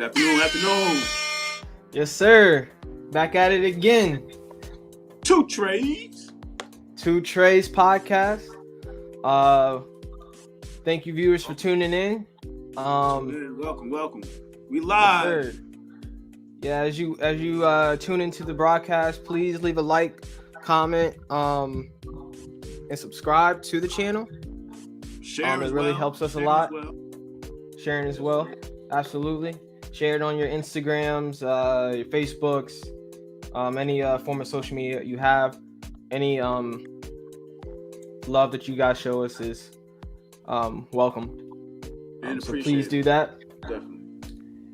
Afternoon. Yes, sir. Back at it again. TwoTreys. TwoTreys podcast. Thank you, viewers, for tuning in. Welcome. We Yes, live. sir. Yeah, as you tune into the broadcast, please leave a like, comment, and subscribe to the channel. Share as it really well. helps us a Share lot. as well. Sharing as well, absolutely. Share it on your Instagrams, your Facebooks, any form of social media you have. Any love that you guys show us is welcome. And So please do that. Definitely.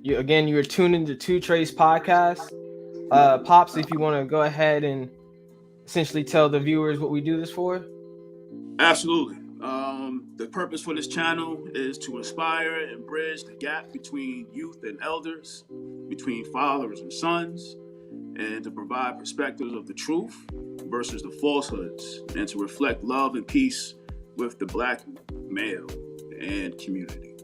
You are tuned into TwoTreys podcast. Pops, if you want to go ahead and essentially tell the viewers what we do this for. Absolutely. The purpose for this channel is to inspire and bridge the gap between youth and elders, between fathers and sons, and to provide perspectives of the truth versus the falsehoods, and to reflect love and peace with the Black male and community.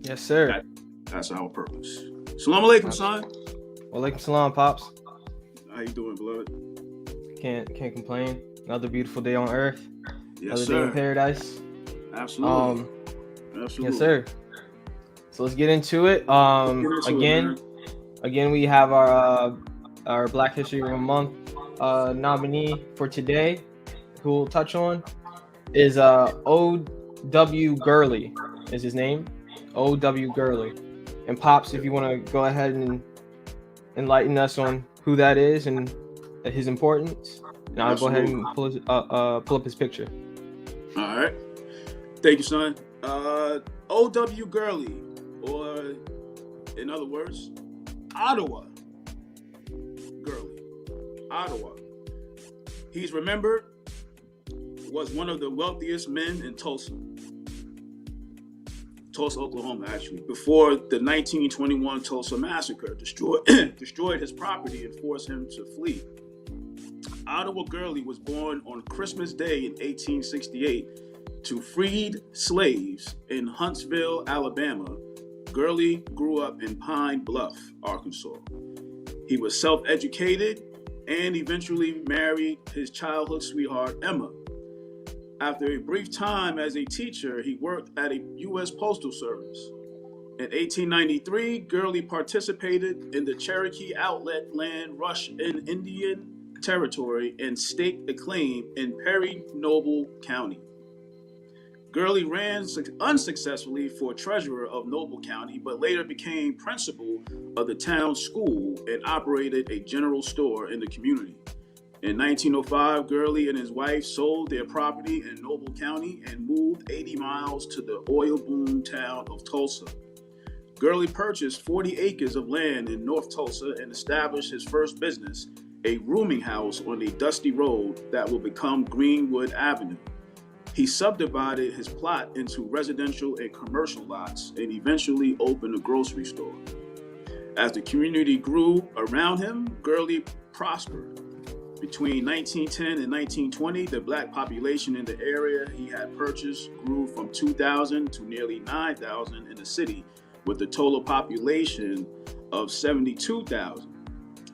Yes, sir. That's our purpose. Salam alaikum, son. Walaikum salam, Pops. How you doing, beloved? Can't complain. Another beautiful day on Earth. Yes, Another sir. day in paradise. Absolutely. Yes, sir. So let's get into it. Again, we have our Black History Month nominee for today, who we'll touch on, is O.W. Gurley is his name. O.W. Gurley. And Pops, if you want to go ahead and enlighten us on who that is and his importance, and I'll go ahead and pull up his picture. All right. Thank you, son. O.W. Gurley, or in other words, Ottawa Gurley. Ottawa. He's remembered was one of the wealthiest men in Tulsa, Oklahoma, actually, before the 1921 Tulsa massacre destroyed his property and forced him to flee. Ottawa Gurley was born on Christmas Day in 1868 to freed slaves in Huntsville, Alabama. Gurley grew up in Pine Bluff, Arkansas. He was self-educated and eventually married his childhood sweetheart, Emma. After a brief time as a teacher, he worked at a U.S. Postal Service. In 1893, Gurley participated in the Cherokee Outlet Land Rush in Indian Territory and staked a claim in Perry Noble County. Gurley ran unsuccessfully for treasurer of Noble County, but later became principal of the town school and operated a general store in the community. In 1905, Gurley and his wife sold their property in Noble County and moved 80 miles to the oil boom town of Tulsa. Gurley purchased 40 acres of land in North Tulsa and established his first business, a rooming house on a dusty road that will become Greenwood Avenue. He subdivided his plot into residential and commercial lots and eventually opened a grocery store. As the community grew around him, Gurley prospered. Between 1910 and 1920, the Black population in the area he had purchased grew from 2,000 to nearly 9,000 in the city, with a total population of 72,000.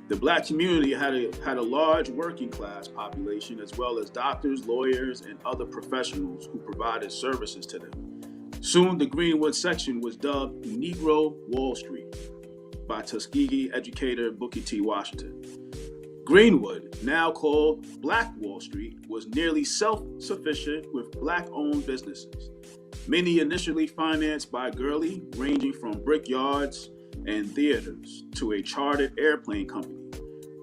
The Black community had a large working class population, as well as doctors, lawyers, and other professionals who provided services to them. Soon, the Greenwood section was dubbed Negro Wall Street by Tuskegee educator Booker T. Washington. Greenwood, now called Black Wall Street, was nearly self-sufficient with Black-owned businesses, many initially financed by Gurley, ranging from brickyards and theaters to a chartered airplane company.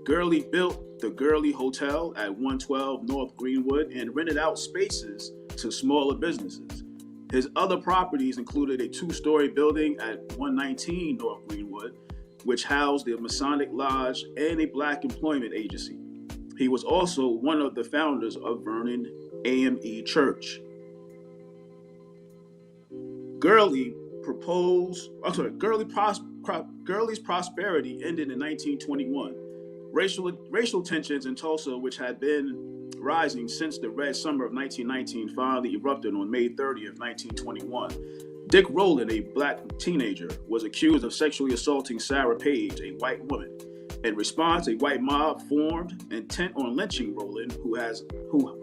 Gurley built the Gurley Hotel at 112 North Greenwood and rented out spaces to smaller businesses. His other properties included a 2-story building at 119 North Greenwood, which housed the Masonic Lodge and a Black employment agency. He was also one of the founders of Vernon AME Church. Gurley's prosperity ended in 1921. Racial tensions in Tulsa, which had been rising since the Red Summer of 1919, finally erupted on May 30th, 1921. Dick Rowland, a black teenager, was accused of sexually assaulting Sarah Page, a white woman. In response, a white mob formed, intent on lynching Rowland, who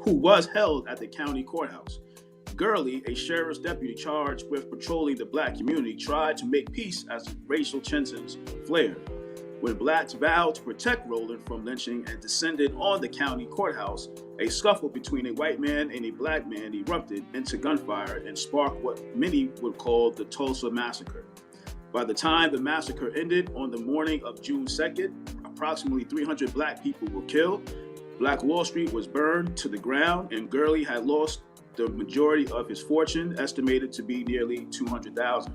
was held at the county courthouse. Gurley, a sheriff's deputy charged with patrolling the black community, tried to make peace as racial tensions flared. When blacks vowed to protect Rowland from lynching and descended on the county courthouse, a scuffle between a white man and a black man erupted into gunfire and sparked what many would call the Tulsa Massacre. By the time the massacre ended on the morning of June 2nd, approximately 300 black people were killed, Black Wall Street was burned to the ground, and Gurley had lost the majority of his fortune, estimated to be nearly $200,000.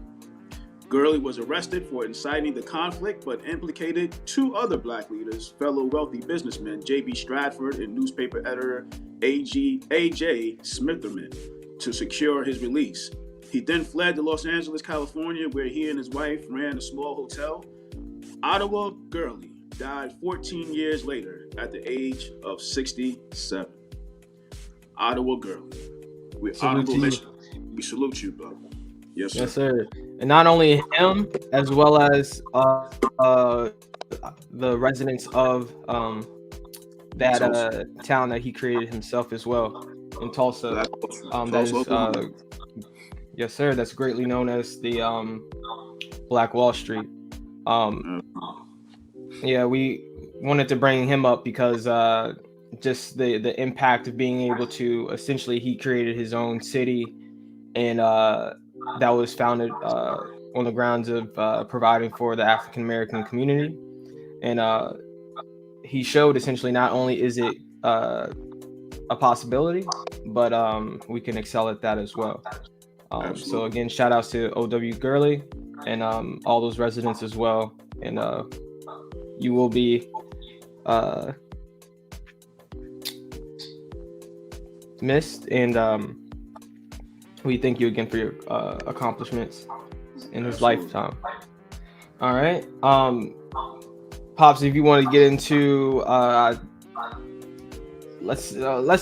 Gurley was arrested for inciting the conflict, but implicated two other black leaders, fellow wealthy businessmen J.B. Stratford and newspaper editor A.J. Smitherman, to secure his release. He then fled to Los Angeles, California, where he and his wife ran a small hotel. Ottawa Gurley died 14 years later at the age of 67. Ottawa Gurley. We salute you, bro. Yes, sir. Yes, sir. And not only him, as well as the residents of that town that he created himself as well in Tulsa. That is, yes, sir. That's greatly known as the Black Wall Street. Yeah, we wanted to bring him up because just the impact of being able to essentially, he created his own city, and that was founded on the grounds of providing for the African American community. And he showed essentially not only is it a possibility, but we can excel at that as well. So again, shout outs to O.W. Gurley and all those residents as well. And you will be missed, and we thank you again for your accomplishments in his lifetime. All right, Pops, if you want to get into let's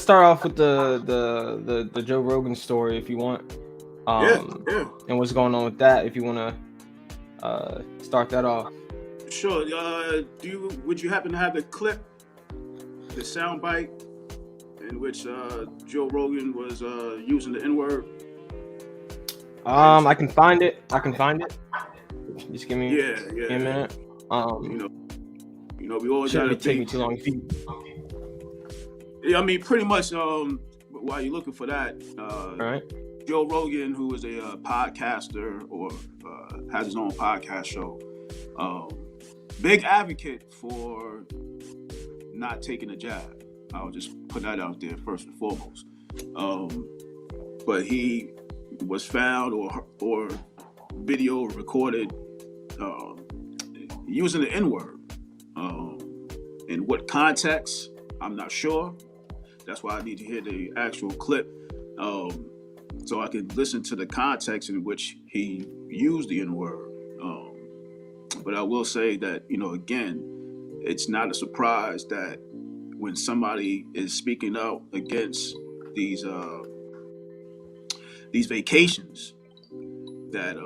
start off with the Joe Rogan story, if you want. And what's going on with that, if you want to start that off. Sure. Would you happen to have the clip, the soundbite in which Joe Rogan was using the N-word? I can find it. Just give me a minute. We always gotta take me too long. Yeah, I mean, pretty much. While you're looking for that, all right. Joe Rogan, who is a podcaster or has his own podcast show, big advocate for not taking a jab. I'll just put that out there first and foremost. But he was found or video recorded using the N-word. In what context, I'm not sure. That's why I need to hear the actual clip so I can listen to the context in which he used the N-word. But I will say that, again, it's not a surprise that when somebody is speaking out against these vacations, that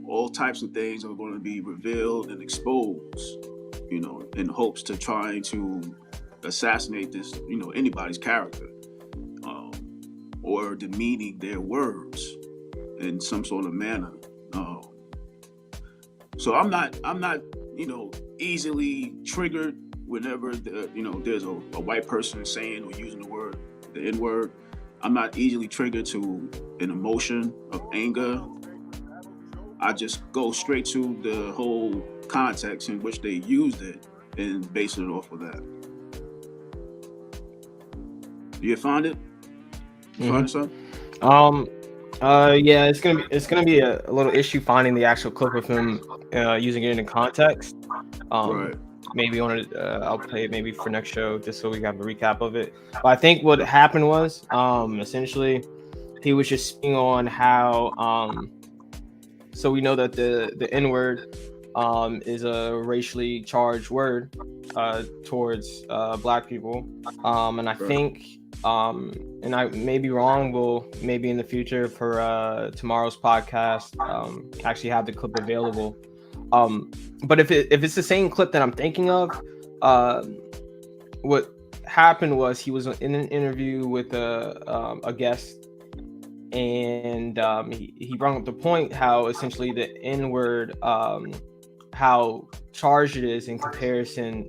all types of things are going to be revealed and exposed, in hopes to trying to assassinate this, anybody's character, or demeaning their words in some sort of manner. So I'm not, easily triggered whenever there's a white person saying or using the N-word. I'm not easily triggered to an emotion of anger. I just go straight to the whole context in which they used it and base it off of that. Do you find it? Find it, son? Yeah, it's gonna be a little issue finding the actual clip of him using it in context. Right. Maybe I'll play it maybe for next show just so we have a recap of it. But I think what happened was essentially he was just speaking on how so we know that the N-word is a racially charged word towards black people, and I think And I may be wrong. We'll maybe in the future for tomorrow's podcast actually have the clip available. But if it's the same clip that I'm thinking of, what happened was he was in an interview with a guest, and he brought up the point how essentially the N-word, how charged it is in comparison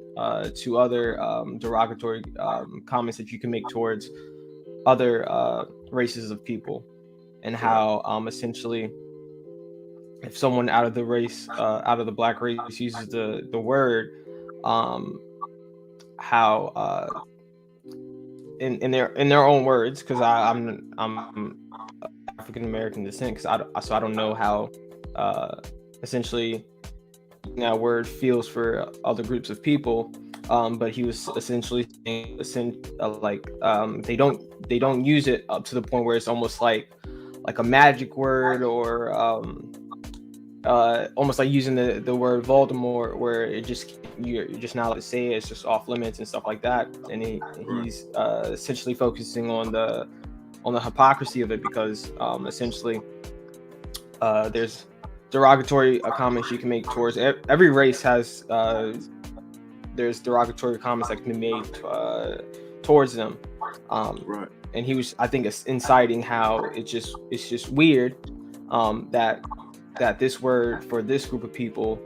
to other derogatory comments that you can make towards other races of people, and how essentially if someone out of the race, out of the black race, uses the word, how in their own words, because I'm African American descent, so I don't know how essentially that word feels for other groups of people. But he was essentially saying, they don't use it up to the point where it's almost like a magic word, or almost like using the word Voldemort, where you're just not allowed to say it, it's just off limits and stuff like that. And he's essentially focusing on the hypocrisy of it, because essentially there's derogatory comments you can make towards every race. Has there's derogatory comments that can be made towards them. Right. And he was, I think, inciting how it's just weird that this word for this group of people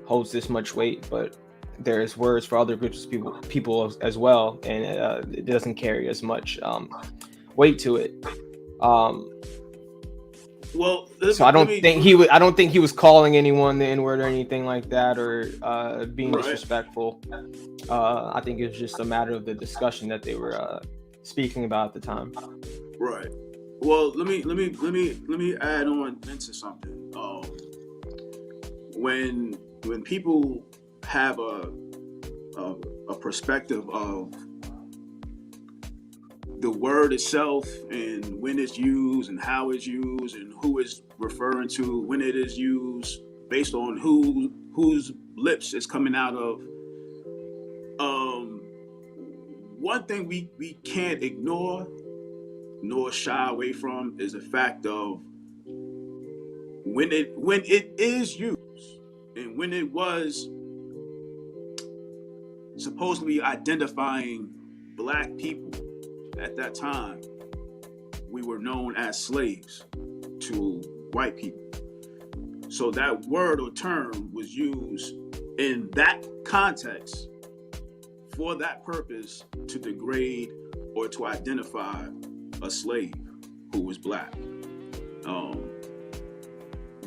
holds this much weight, but there's words for other groups of people as well, and it doesn't carry as much weight to it. Well, so I don't think he was calling anyone the N-word or anything like that, or being disrespectful. I think it was just a matter of the discussion that they were speaking about at the time. Right. Well, let me add on into something. When people have a perspective of the word itself, and when it's used and how it's used and who it's referring to when it is used, based on whose lips it's coming out of. One thing we can't ignore nor shy away from is the fact of when it is used, and when it was supposedly identifying black people. At that time, we were known as slaves to white people. So that word or term was used in that context for that purpose, to degrade or to identify a slave who was black.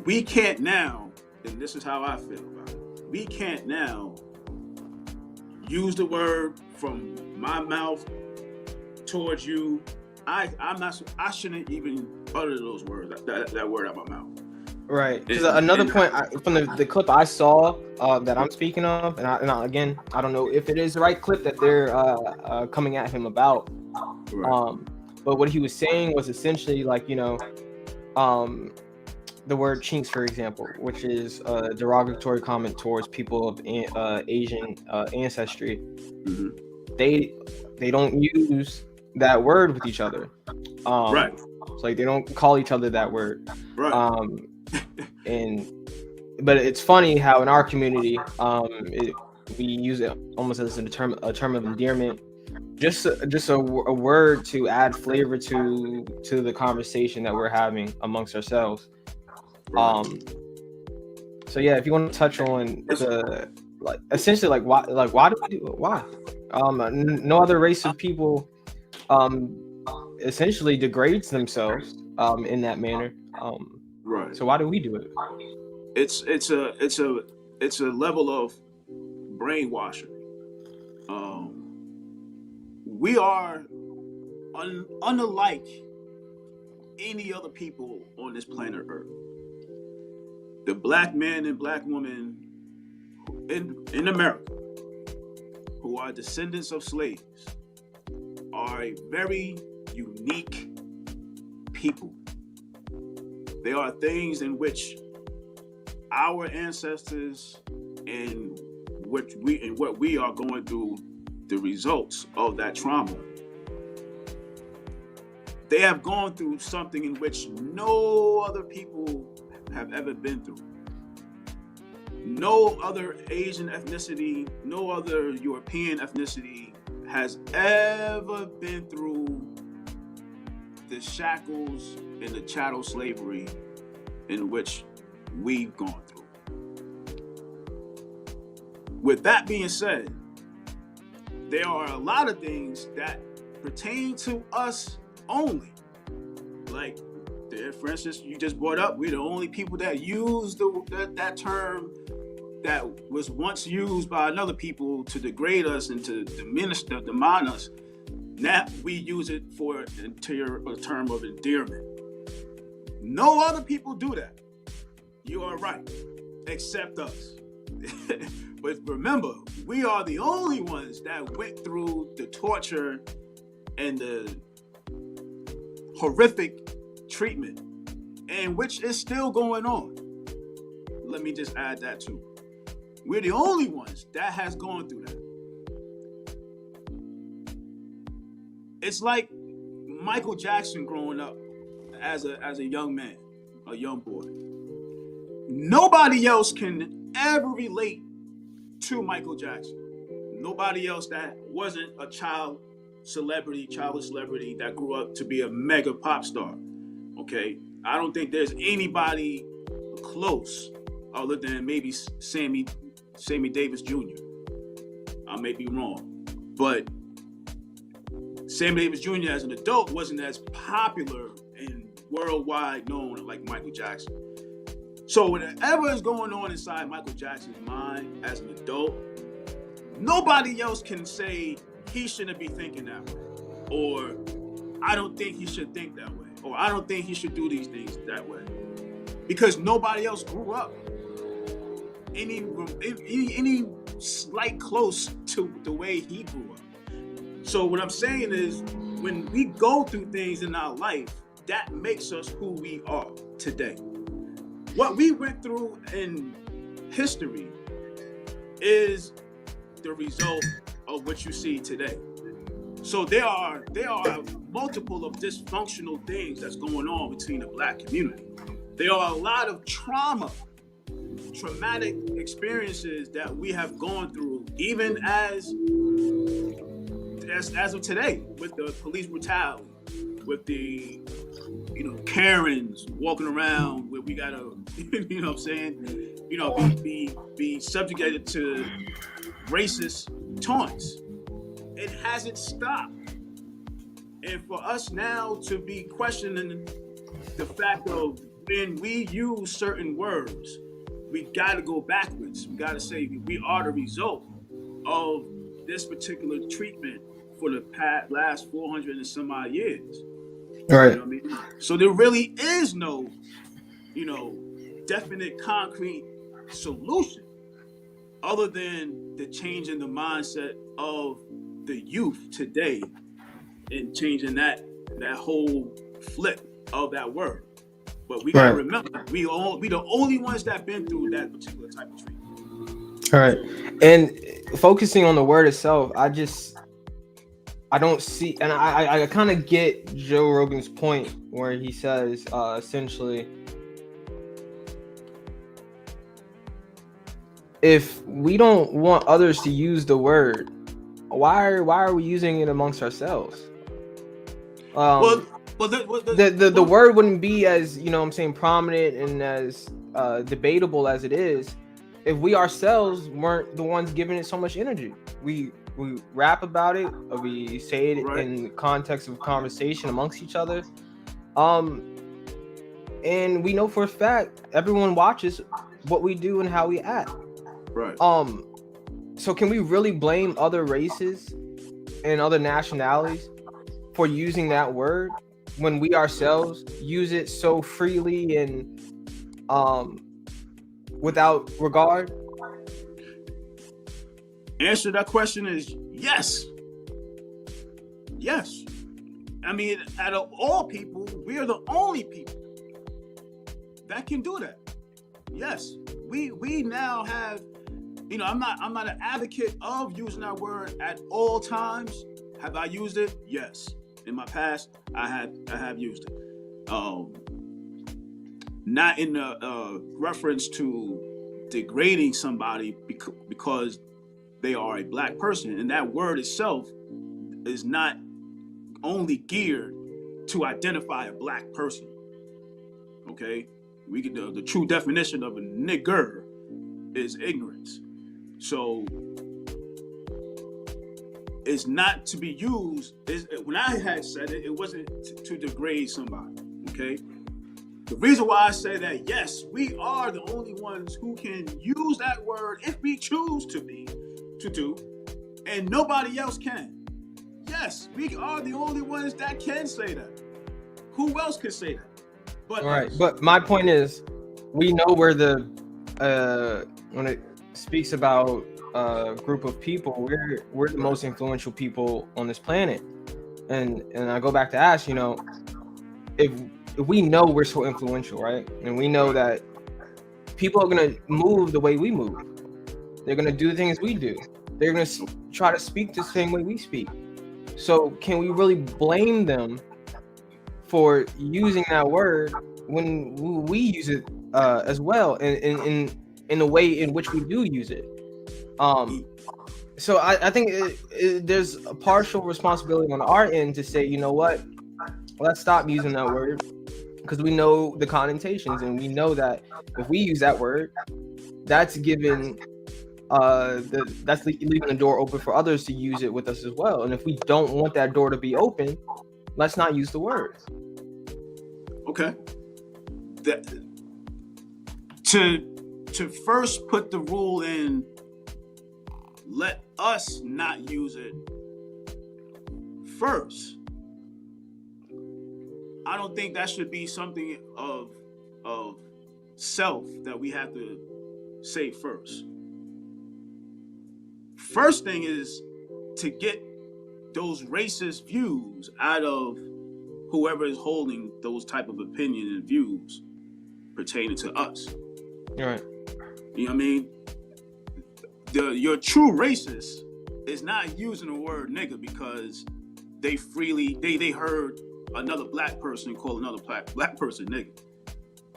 We can't now, and this is how I feel about it, we can't now use the word from my mouth towards you. I shouldn't even utter those words, that word out my mouth. Right. Because another point from the clip I saw that I'm speaking of, and again, I don't know if it is the right clip that they're coming at him about. Right. But what he was saying was essentially like, the word chinks, for example, which is a derogatory comment towards people of Asian ancestry. Mm-hmm. They don't use that word with each other. Right. So like they don't call each other that word. Right. But it's funny how in our community, we use it almost as a term of endearment, just a word to add flavor to the conversation that we're having amongst ourselves. So yeah, if you want to touch on the essentially why do we do it? Why? No other race of people essentially degrades themselves in that manner. Right. So why do we do it? It's a level of brainwashing. We are unlike any other people on this planet Earth. The black man and black woman in America who are descendants of slaves are a very unique people. There are things in which our ancestors and what we are going through, the results of that trauma, They have gone through something in which no other people have ever been through. No other Asian ethnicity, no other European ethnicity has ever been through the shackles and the chattel slavery in which we've gone through. With that being said, there are a lot of things that pertain to us only. Like, for instance, you just brought up, we're the only people that use that term that was once used by another people to degrade us and to demine us. Now we use it for a term of endearment. No other people do that. You are right, except us. But remember, we are the only ones that went through the torture and the horrific treatment, and which is still going on. Let me just add that too. We're the only ones that has gone through that. It's like Michael Jackson growing up as a young man, a young boy. Nobody else can ever relate to Michael Jackson. Nobody else that wasn't a childhood celebrity that grew up to be a mega pop star. Okay? I don't think there's anybody close other than maybe Sammy Davis Jr. I may be wrong, but Sammy Davis Jr. as an adult wasn't as popular and worldwide known like Michael Jackson. So whatever is going on inside Michael Jackson's mind as an adult, nobody else can say he shouldn't be thinking that way, or I don't think he should think that way, or I don't think he should do these things that way, because nobody else grew up any slight close to the way he grew up. So what I'm saying is, when we go through things in our life, that makes us who we are today. What we went through in history is the result of what you see today. So there are multiple of dysfunctional things that's going on between the Black community. There are a lot of traumatic experiences that we have gone through, even as of today, with the police brutality, with the Karens walking around where we gotta be subjugated to racist taunts. It hasn't stopped. And for us now to be questioning the fact of when we use certain words, we got to go backwards. We got to say we are the result of this particular treatment for the last 400 and some odd years. Right. You know what I mean? So there really is no, definite concrete solution other than the change in the mindset of the youth today and changing that whole flip of that word. But we gotta remember, we the only ones that been through that particular type of treatment. All right. And focusing on the word itself, I don't see, and I kind of get Joe Rogan's point where he says essentially, if we don't want others to use the why are we using it amongst ourselves? The word wouldn't be as prominent and as debatable as it is if we ourselves weren't the ones giving it so much energy. We rap about it, or we say it in the context of conversation amongst each other, and we know for a fact everyone watches what we do and how we act. Right. So can we really blame other races and other nationalities for using that word when we ourselves use it so freely and without regard? Answer to that question is yes. Yes. I mean, out of all people, we are the only people that can do that. Yes. We now have, I'm not an advocate of using that word at all times. Have I used it? Yes. In my past, I have used it. Not in the reference to degrading somebody because they are a black person, and that word itself is not only geared to identify a black person. Okay, we get the true definition of a nigger is ignorance. So it's not to be used. When I had said it, it wasn't to degrade somebody. Okay. The reason why I say that, yes, we are the only ones who can use that word if we choose to do, and nobody else can. Yes, we are the only ones that can say that. Who else can say that? But all right. But my point is, we know where the when it speaks about a group of people, we're the most influential people on this planet, and I go back to ask, if we know we're so influential, right, and we know that people are gonna move the way we move, they're gonna do the things we do, they're gonna try to speak the same way we speak. So can we really blame them for using that word when we use it as well in the way in which we do use it? So I think there's a partial responsibility on our end to say, you know what, let's stop using that word, because we know the connotations, and we know that if we use that word, that's giving that's leaving the door open for others to use it with us as well. And if we don't want that door to be open, let's not use the word. Okay. To first put the rule in, let us not use it first. I don't think that should be something of self that we have to say first. First thing is to get those racist views out of whoever is holding those type of opinion and views pertaining to us. All right. You know what I mean? Your true racist is not using the word nigga because they heard another black person call another black person nigga.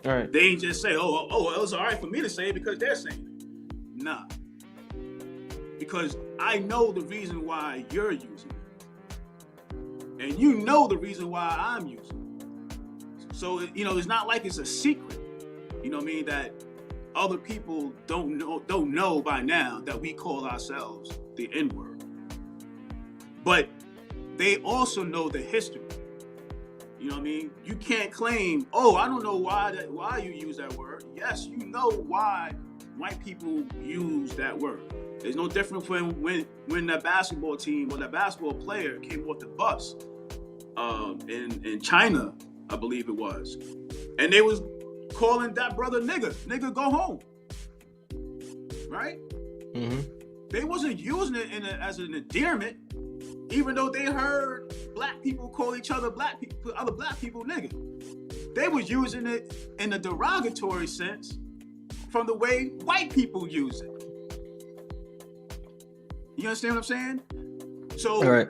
All right. They ain't just say, oh, it was all right for me to say it because they're saying it. Nah. Because I know the reason why you're using it. And you know the reason why I'm using it. So, it's not like it's a secret. You know what I mean? That other people don't know by now that we call ourselves the N-word. But they also know the history. You know what I mean? You can't claim, I don't know why you use that word. Yes, you know why white people use that word. There's no different from when that basketball team or that basketball player came off the bus in China, I believe it was. And they was calling that brother nigga, go home. Right? Mm-hmm. They wasn't using it as an endearment, even though they heard black people call each other other black people nigga. They was using it in a derogatory sense from the way white people use it. You understand what I'm saying? So right.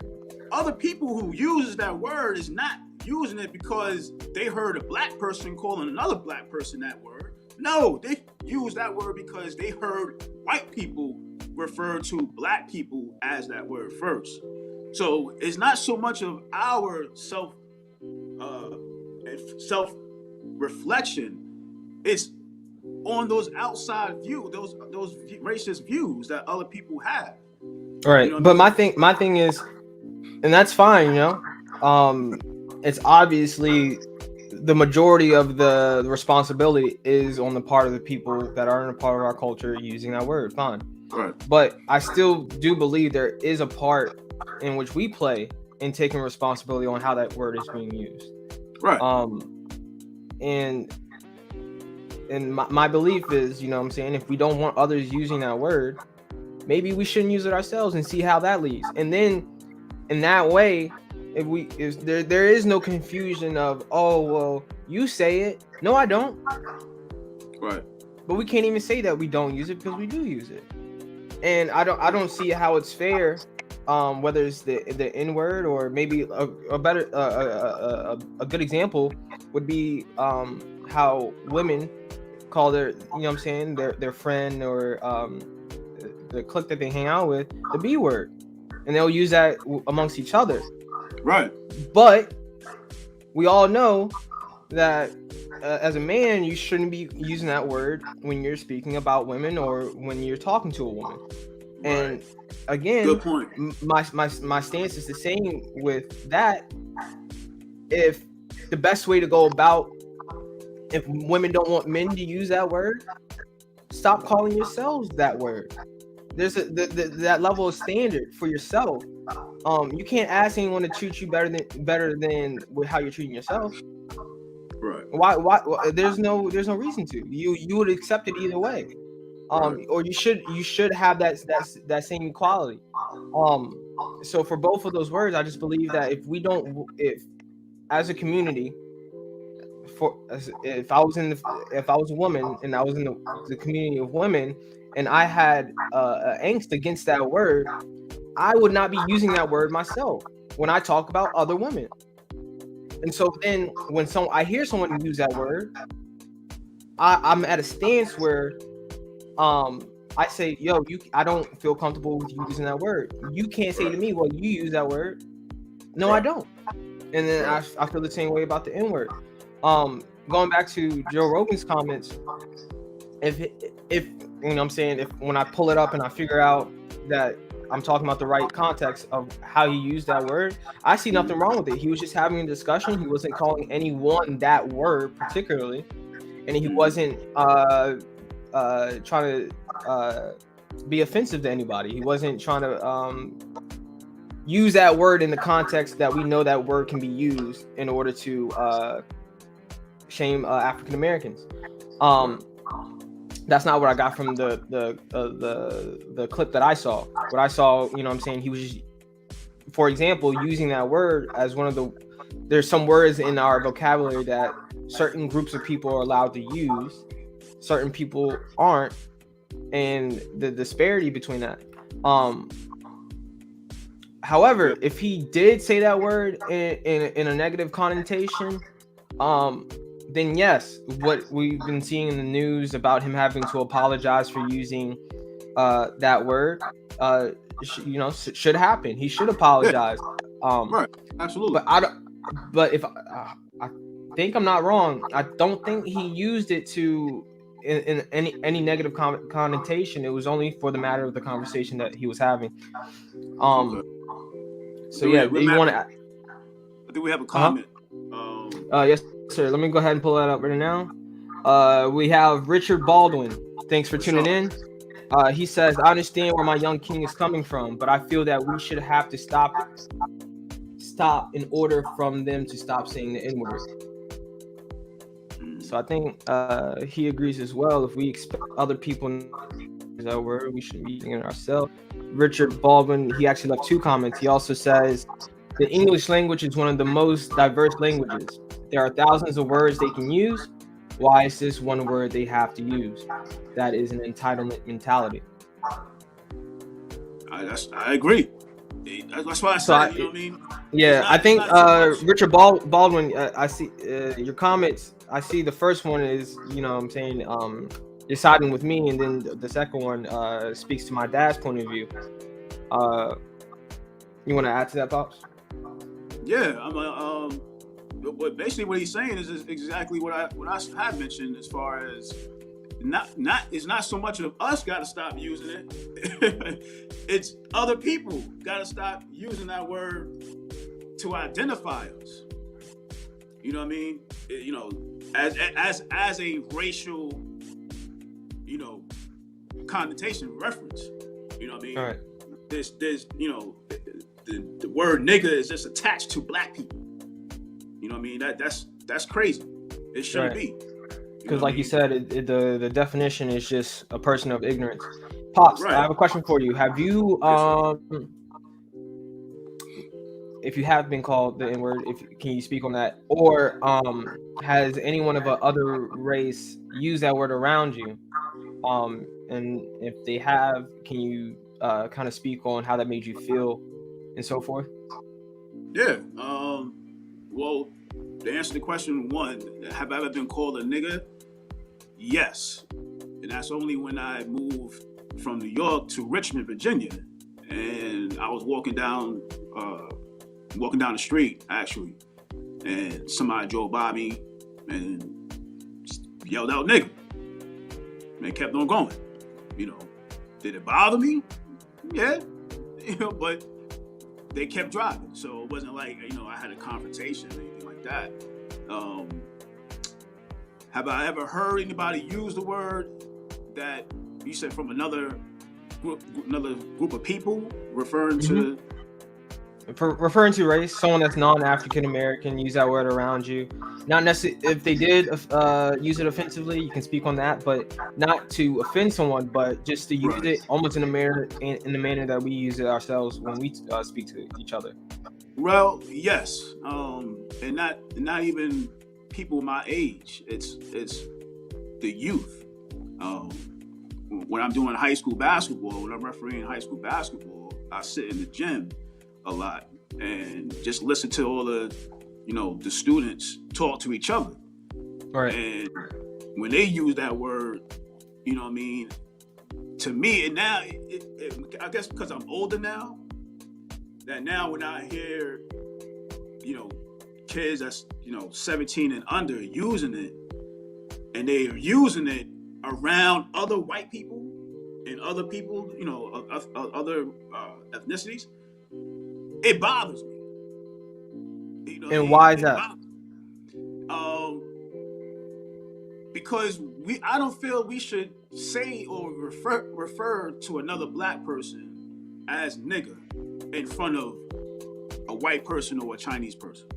Other people who uses that word is not using it because they heard a black person calling another black person that word. No, they use that word because they heard white people refer to black people as that word first. So it's not so much of our self-reflection. It's on those outside views, those racist views that other people have. All right, but my thing is, and that's fine, it's obviously the majority of the responsibility is on the part of the people that are in a part of our culture using that word. Fine, right. But I still do believe there is a part in which we play in taking responsibility on how that word is being used. Right. And my belief is, if we don't want others using that word, maybe we shouldn't use it ourselves and see how that leads. And then in that way, if there is no confusion of, you say it. No, I don't. Right. But we can't even say that we don't use it because we do use it. And I don't see how it's fair whether it's the N word, or maybe a better a good example would be how women call their, you know what I'm saying, their friend, or the clique that they hang out with, the B word, and they'll use that amongst each other. Right. But we all know that as a man, you shouldn't be using that word when you're speaking about women or when you're talking to a woman. And Right. again, Good point. my stance is the same with that. If the best way to go about, if women don't want men to use that word, stop calling yourselves that word. There's that level of standard for yourself. You can't ask anyone to treat you better than with how you're treating yourself. Right. Why there's no reason to. You would accept it either way. Right. Or you should have that same equality. So for both of those words, I just believe that if as a community, if I was a woman and I was in the community of women, and I had angst against that word, I would not be using that word myself when I talk about other women. And so then when I hear someone use that word, I'm at a stance where I say, yo, I don't feel comfortable with you using that word. You can't say to me, well, you use that word. No, I don't. And then I feel the same way about the N word. Going back to Joe Rogan's comments, if you know what I'm saying, if when I pull it up and I figure out that I'm talking about the right context of how he used that word, I see nothing wrong with it. He was just having a discussion. He wasn't calling anyone that word particularly, and he wasn't trying to be offensive to anybody. He wasn't trying to use that word in the context that we know that word can be used in order to shame African Americans. That's not what I got from the clip that I saw. What I saw, you know what I'm saying, he was just, for example, using that word as one of there's some words in our vocabulary that certain groups of people are allowed to use, certain people aren't, and the disparity between that. However, if he did say that word in a negative connotation, then yes, what we've been seeing in the news about him having to apologize for using that word, should happen. He should apologize. Right. Absolutely. But if I think I'm not wrong, I don't think he used it in any negative connotation. It was only for the matter of the conversation that he was having. So yeah, you want to? I think we have a comment. Yes, sir. Let me go ahead and pull that up right now. We have Richard Baldwin. Thanks for tuning in. He says, I understand where my young king is coming from, but I feel that we should have to stop in order from them to stop saying the N-word. So I think he agrees as well. If we expect other people to use that word, we shouldn't be using it ourselves. Richard Baldwin, he actually left 2 comments. He also says, the English language is one of the most diverse languages. There are thousands of words they can use. Why is this one word they have to use? That is an entitlement mentality. I agree. That's why I said, you know what I mean? Yeah, I think Richard Baldwin, I see your comments. I see the first one is, you know what I'm saying, you're siding with me, and then the second one speaks to my dad's point of view. You want to add to that, Pops? Yeah, but basically what he's saying is exactly what I have mentioned, as far as it's not so much of us got to stop using it. It's other people got to stop using that word to identify us. You know what I mean? You know, as a racial, you know, connotation reference. You know what I mean? All right. There's you know, the word nigga is just attached to black people. You know what I mean? That's crazy. It shouldn't be. Because like you said, the definition is just a person of ignorance. Pops, I have a question for you. Have you, if you have been called the N-word, can you speak on that? Or has anyone of a other race used that word around you? And if they have, can you kind of speak on how that made you feel and so forth? Yeah. Well, to answer the question, one, have I ever been called a nigga? Yes. And that's only when I moved from New York to Richmond, Virginia, and I was walking down the street actually, and somebody drove by me and yelled out "nigga," and kept on going. You know, did it bother me? Yeah, but they kept driving, so it wasn't like I had a confrontation or anything like that. Have I ever heard anybody use the word that you said from another group of people referring to? Referring to race, someone that's non-African American, use that word around you. Not necessarily if they did use it offensively, you can speak on that, but not to offend someone, but just to use it almost in the manner that we use it ourselves when we speak to each other. Well, yes, and not even people my age. It's the youth. When I'm doing high school basketball, when I'm refereeing high school basketball, I sit in the gym a lot and just listen to all the students talk to each other. Right. And when they use that word, to me, and now I guess because I'm older now, that now when I hear kids that's 17 and under using it, and they're using it around other white people and other people of other ethnicities, it bothers me. And why is that? Because I don't feel we should say or refer to another black person as nigger in front of a white person or a Chinese person.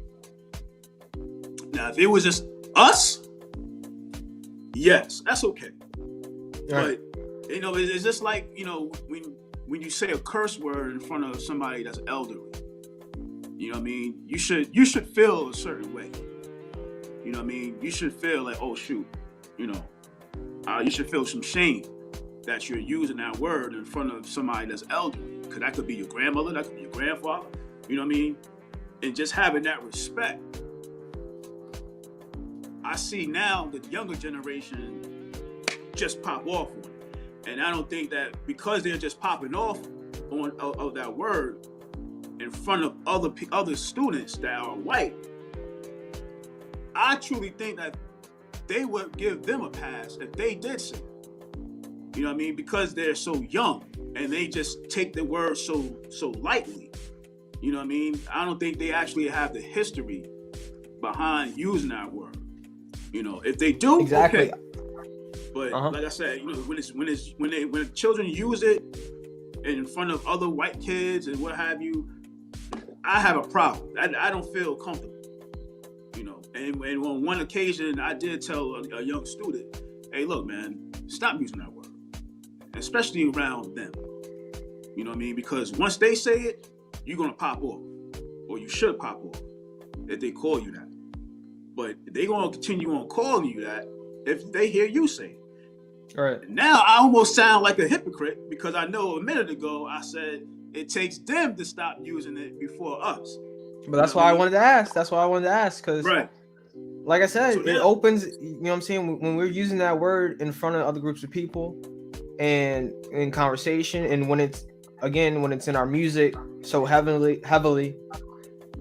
Now, if it was just us, yes, that's okay. Right. But it's just like when you say a curse word in front of somebody that's elderly. You know what I mean? You should feel a certain way. You know what I mean? You should feel like, oh shoot, you should feel some shame that you're using that word in front of somebody that's elderly. Because that could be your grandmother, that could be your grandfather. You know what I mean? And just having that respect. I see now the younger generation just pop off on it. And I don't think that because they're just popping off of that word in front of other students that are white, I truly think that they would give them a pass if they did say it. You know what I mean? Because they're so young and they just take the word so lightly. You know what I mean? I don't think they actually have the history behind using that word. If they do, exactly. Okay. But like I said, when children use it in front of other white kids and what have you, I have a problem. I don't feel comfortable. And on one occasion, I did tell a young student, "Hey, look, man, stop using that word, especially around them." You know what I mean? Because once they say it, you're gonna pop off, or you should pop off if they call you that. But they're gonna continue on calling you that if they hear you say it. All right. Now I almost sound like a hypocrite because I know a minute ago I said it takes them to stop using it before us. But that's why I wanted to ask. That's why I wanted to ask, because like I said, it opens, what I'm saying, when we're using that word in front of other groups of people and in conversation, and when it's in our music so heavily,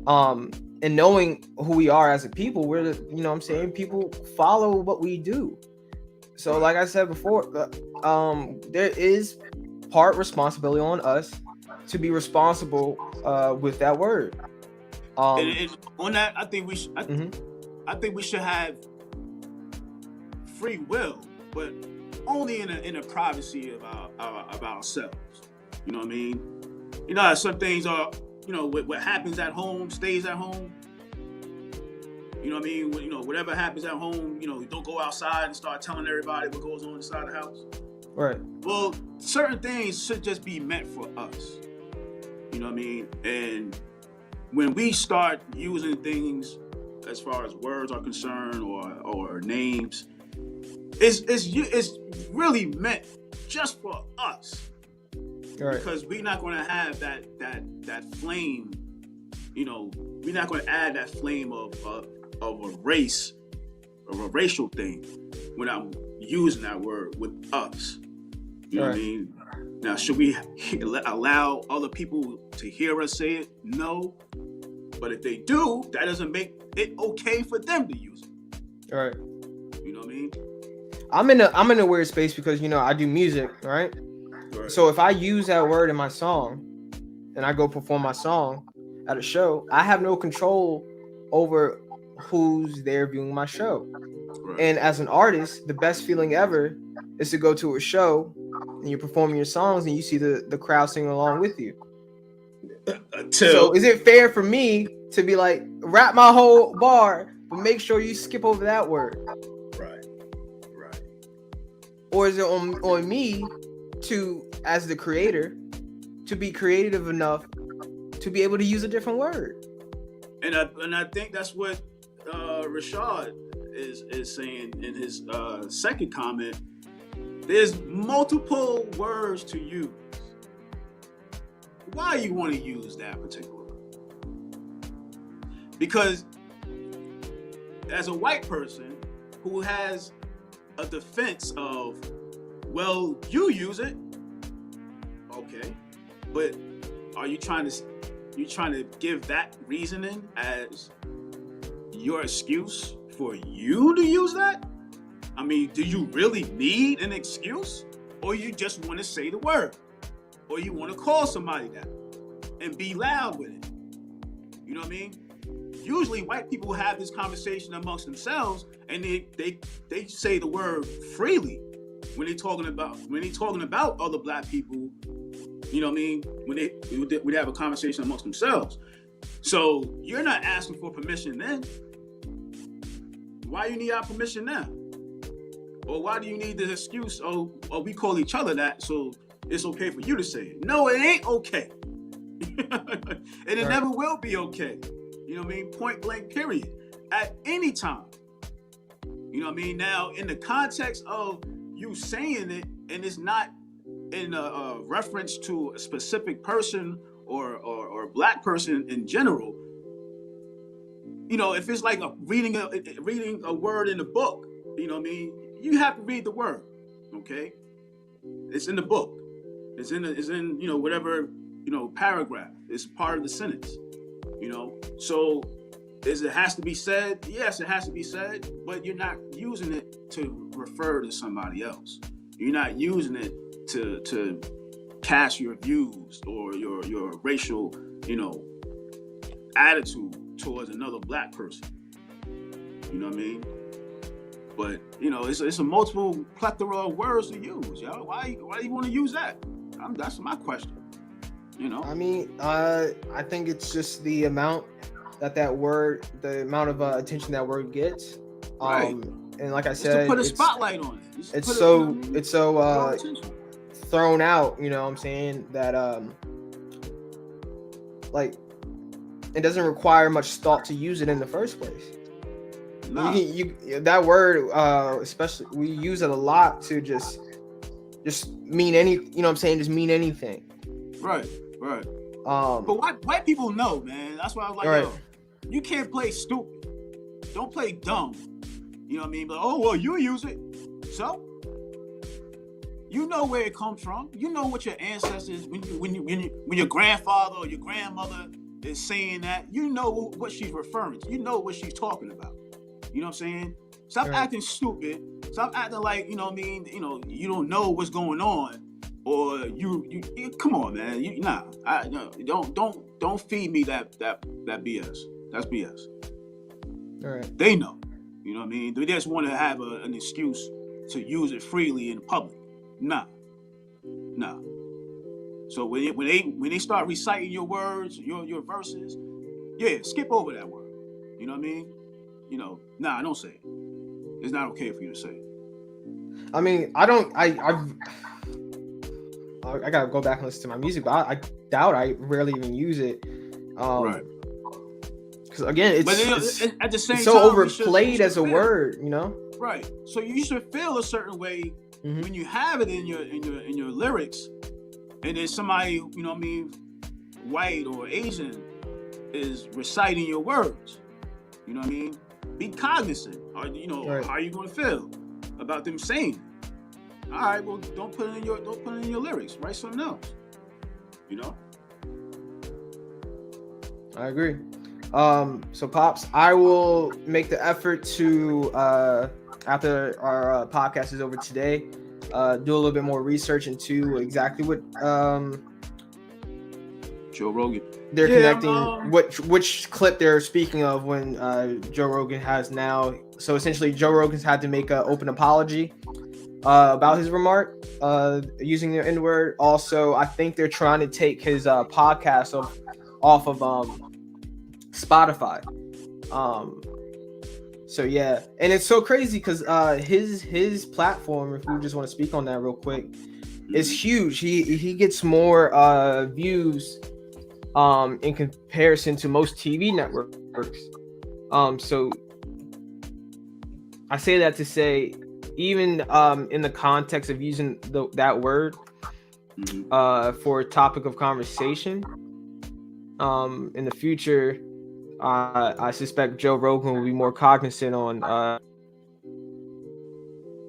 and knowing who we are as a people, we're people follow what we do. So like I said before, there is part responsibility on us to be responsible with that word. And on that, I think we should. I think we should have free will, but only in a privacy of ourselves. You know what I mean? Some things are, what happens at home stays at home. You know what I mean? Whatever happens at home, don't go outside and start telling everybody what goes on inside the house. Right. Well, certain things should just be meant for us. You know what I mean? And when we start using things as far as words are concerned or names, it's really meant just for us. Right. Because we're not going to have that flame. You know, we're not going to add that flame of a race, of a racial thing, when I'm using that word with us. You know what I mean? Now, should we allow other people to hear us say it? No. But if they do, that doesn't make it okay for them to use it. All right. You know what I mean? I'm in a weird space because, you know, I do music, right? So if I use that word in my song and I go perform my song at a show, I have no control over who's there viewing my show. Right. And as an artist, the best feeling ever is to go to a show and you're performing your songs and you see the crowd singing along with you. So is it fair for me to be like, rap my whole bar, but make sure you skip over that word? Right. Or is it on me to, as the creator, to be creative enough to be able to use a different word? And I think that's what Rashad is saying in his second comment. There's multiple words to use. Why you want to use that particular word? Because as a white person who has a defense of, well, you use it, okay, but are you trying to give that reasoning as your excuse for you to use that? I mean, do you really need an excuse, or you just want to say the word, or you want to call somebody that and be loud with it? You know what I mean? Usually white people have this conversation amongst themselves and they say the word freely when they're talking about other black people. You know what I mean? When they have a conversation amongst themselves. So you're not asking for permission then. Why you need our permission now? Or why do you need this excuse? Oh, we call each other that, so it's okay for you to say it. No, it ain't okay. And it never will be okay. You know what I mean? Point blank, period. At any time. You know what I mean? Now, in the context of you saying it, and it's not in a reference to a specific person or black person in general, you know, if it's like reading a word in a book, you know what I mean? You have to read the word, okay? It's in the book. It's in you know, whatever, you know, paragraph. It's part of the sentence, you know? So it has to be said? Yes, it has to be said, but you're not using it to refer to somebody else. You're not using it to cast your views or your racial, you know, attitude towards another black person. You know what I mean? But, you know, it's a multiple plethora of words to use, yo. Why do you want to use that? That's my question. You know? I mean, I think it's just the amount that word, the amount of attention that word gets. Right. And like I said, just to put a spotlight on it. It's so thrown out, you know what I'm saying, that like it doesn't require much thought to use it in the first place. Nah. You that word, especially we use it a lot to just mean any, you know what I'm saying, just mean anything. Right. But white people know, man. That's why I was like, yo, you can't play stupid. Don't play dumb. You know what I mean? But oh well, you use it, so you know where it comes from. You know what your ancestors, when your grandfather or your grandmother is saying that, you know what she's referring to. You know what she's talking about. You know what I'm saying? Stop acting stupid. Stop acting like, you know what I mean, you know, you don't know what's going on, or you come on, man. Don't feed me that BS. That's BS. All right. They know. You know what I mean? They just want to have an excuse to use it freely in public. Nah. So when they start reciting your words, your verses, yeah, skip over that word. You know what I mean? You know, nah, don't say it. It's not okay for you to say it. I mean, I gotta go back and listen to my music, but I doubt I rarely even use it. Right. Because again, it's at the same so time, overplayed as a word, you know. Right. So you should feel a certain way when you have it in your lyrics, and then somebody, you know what I mean, white or Asian, is reciting your words. You know what I mean? Be cognizant. Or, you know, Right. how are you going to feel about them saying it? All right, well, don't put it in your lyrics. Write something else. You know. I agree. So Pops, I will make the effort to after our podcast is over today, do a little bit more research into exactly what Joe Rogan. they're connecting, which clip they're speaking of when Joe Rogan has now. So essentially, Joe Rogan's had to make an open apology about his remark using the N-word. Also, I think they're trying to take his podcast off of Spotify. So yeah, and it's so crazy because his platform, if we just want to speak on that real quick, is huge. He gets more views in comparison to most TV networks. So I say that to say, even in the context of using that word for a topic of conversation, in the future, I suspect Joe Rogan will be more cognizant on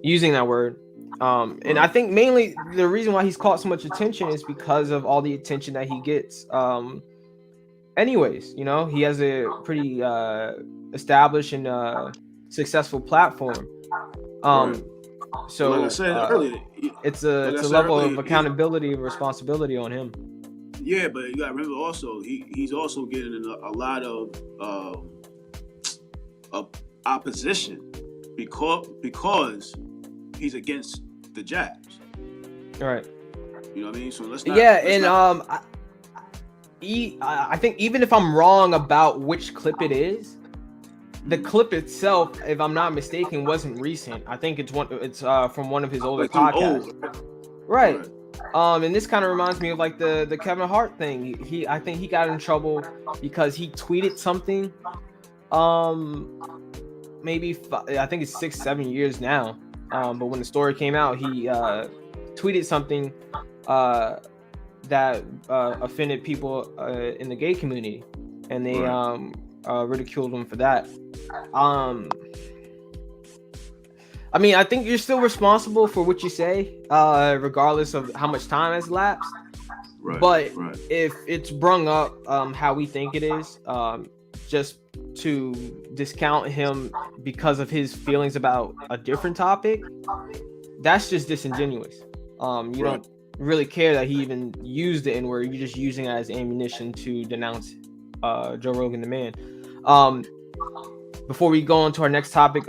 using that word. And I think mainly the reason why he's caught so much attention is because of all the attention that he gets. Anyways, you know, he has a pretty established and successful platform. Right. So like I said earlier, it's a level of accountability and responsibility on him. Yeah, but you gotta remember also he's also getting a lot of opposition because he's against the jabs. All right. You know what I mean? So let's I think even if I'm wrong about which clip it is, the clip itself, if I'm not mistaken, wasn't recent. I think it's from one of his older podcasts. Right. And this kind of reminds me of like the Kevin Hart thing. I think he got in trouble because he tweeted something. Maybe I think it's 6-7 years now. But when the story came out, he tweeted something that offended people in the gay community, and they ridiculed him for that. I mean, I think you're still responsible for what you say, regardless of how much time has lapsed. Right, but if it's brung up how we think it is, just to discount him because of his feelings about a different topic, that's just disingenuous. You don't really care that he even used the N-word. You're just using it as ammunition to denounce Joe Rogan, the man. Before we go on to our next topic,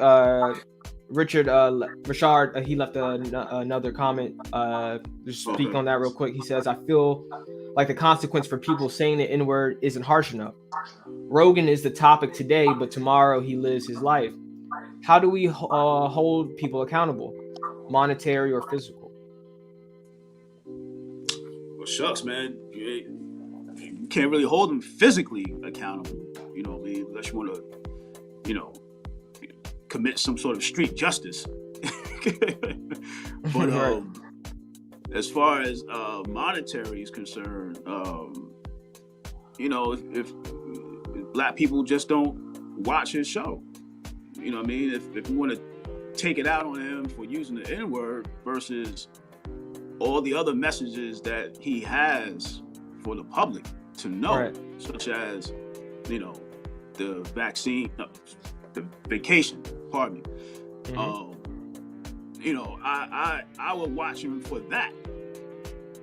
Richard he left another comment. Just speak on that real quick. He says, I feel like the consequence for people saying the N-word isn't harsh enough. Rogan is the topic today, but tomorrow he lives his life. How do we hold people accountable, monetary or physical? Well, shucks, man. You can't really hold them physically accountable, you know, unless you want to, you know, commit some sort of street justice. But as far as monetary is concerned, you know, if black people just don't watch his show, you know what I mean? If you want to take it out on him for using the N-word versus all the other messages that he has for the public to know, such as, you know, the vacation, pardon me. You know, I would watch him for that,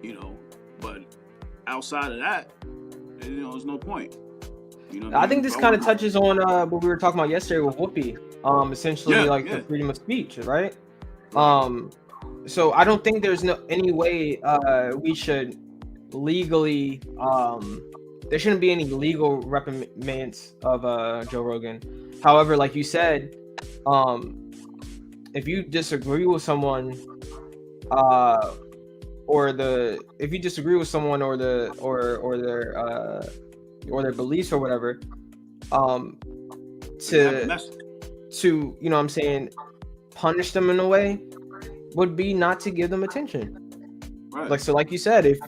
you know, but outside of that, you know, there's no point. You know, I think this kind of touches on what we were talking about yesterday with Whoopi. Essentially, the freedom of speech, right? So I don't think there's any way we should legally. There shouldn't be any legal reprimands of Joe Rogan. However, like you said, if you disagree with someone, or their beliefs or whatever, to you know what I'm saying, punish them in a way would be not to give them attention. Right. Like, so like you said, if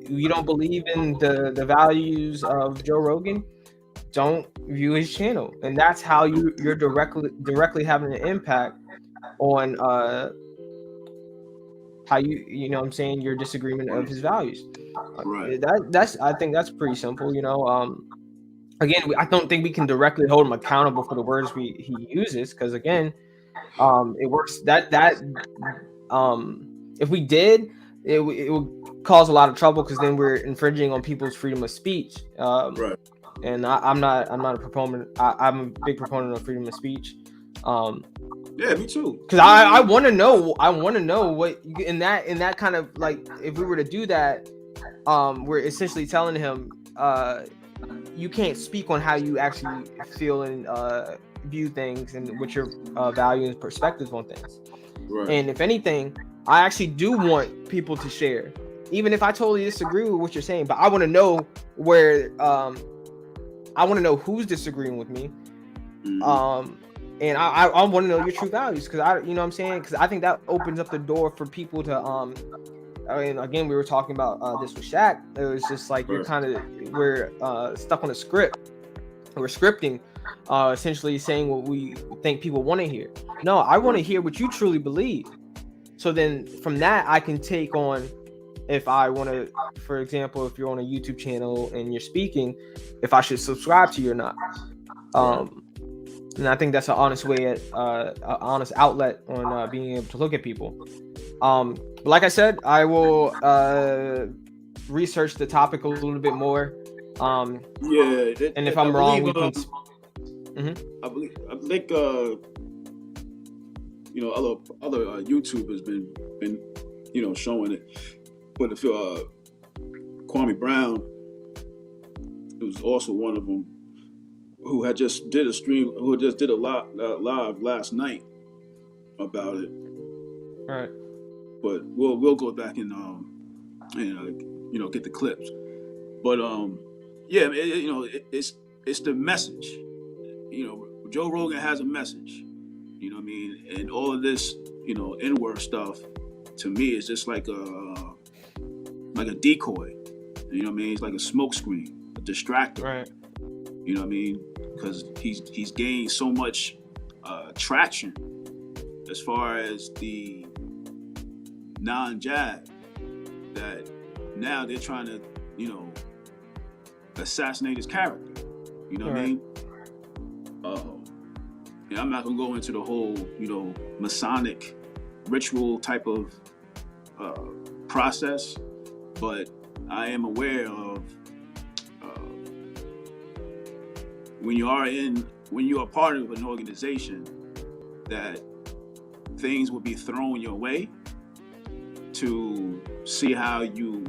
you don't believe in the values of Joe Rogan, don't view his channel. And that's how you're directly having an impact on how you know what I'm saying, your disagreement of his values. Right. That's I think that's pretty simple, you know. Again, I don't think we can directly hold him accountable for the words he uses, because again, it works that if we did, it would cause a lot of trouble, because then we're infringing on people's freedom of speech. Right. And I'm not a proponent. I'm a big proponent of freedom of speech. Yeah, me too. Because I want to know what in that kind of, like, if we were to do that, we're essentially telling him, you can't speak on how you actually feel and view things, and what your value and perspectives on things. Right. And if anything, I actually do want people to share, even if I totally disagree with what you're saying. But I want to know where, I want to know who's disagreeing with me. Mm-hmm. And I want to know your true values, because you know what I'm saying, because I think that opens up the door for people to I mean, again, we were talking about this with Shaq. It was just like, we're stuck on a script. We're scripting, essentially saying what we think people want to hear. No, I want to hear what you truly believe. So then from that, I can take on, if I want to, for example, if you're on a YouTube channel and you're speaking, if I should subscribe to you or not. And I think that's an honest way an honest outlet on being able to look at people. But like I said, I will research the topic a little bit more. And if I'm wrong, we can. I think you know, other YouTubers been you know, showing it. But if Kwame Brown, it was also one of them, who had just did a stream, who just did a live last night about it. All right. But we'll go back and you know, get the clips. But yeah, you know, it's the message. You know, Joe Rogan has a message. You know what I mean? And all of this, you know, N-word stuff, to me, is just like a decoy. You know what I mean? It's like a smokescreen, a distractor. Right. You know what I mean? Because he's gained so much traction as far as the non-jab, that now they're trying to, you know, assassinate his character. You know what I mean? And I'm not gonna go into the whole, you know, Masonic ritual type of process, but I am aware of when you are part of an organization, that things will be thrown your way to see how you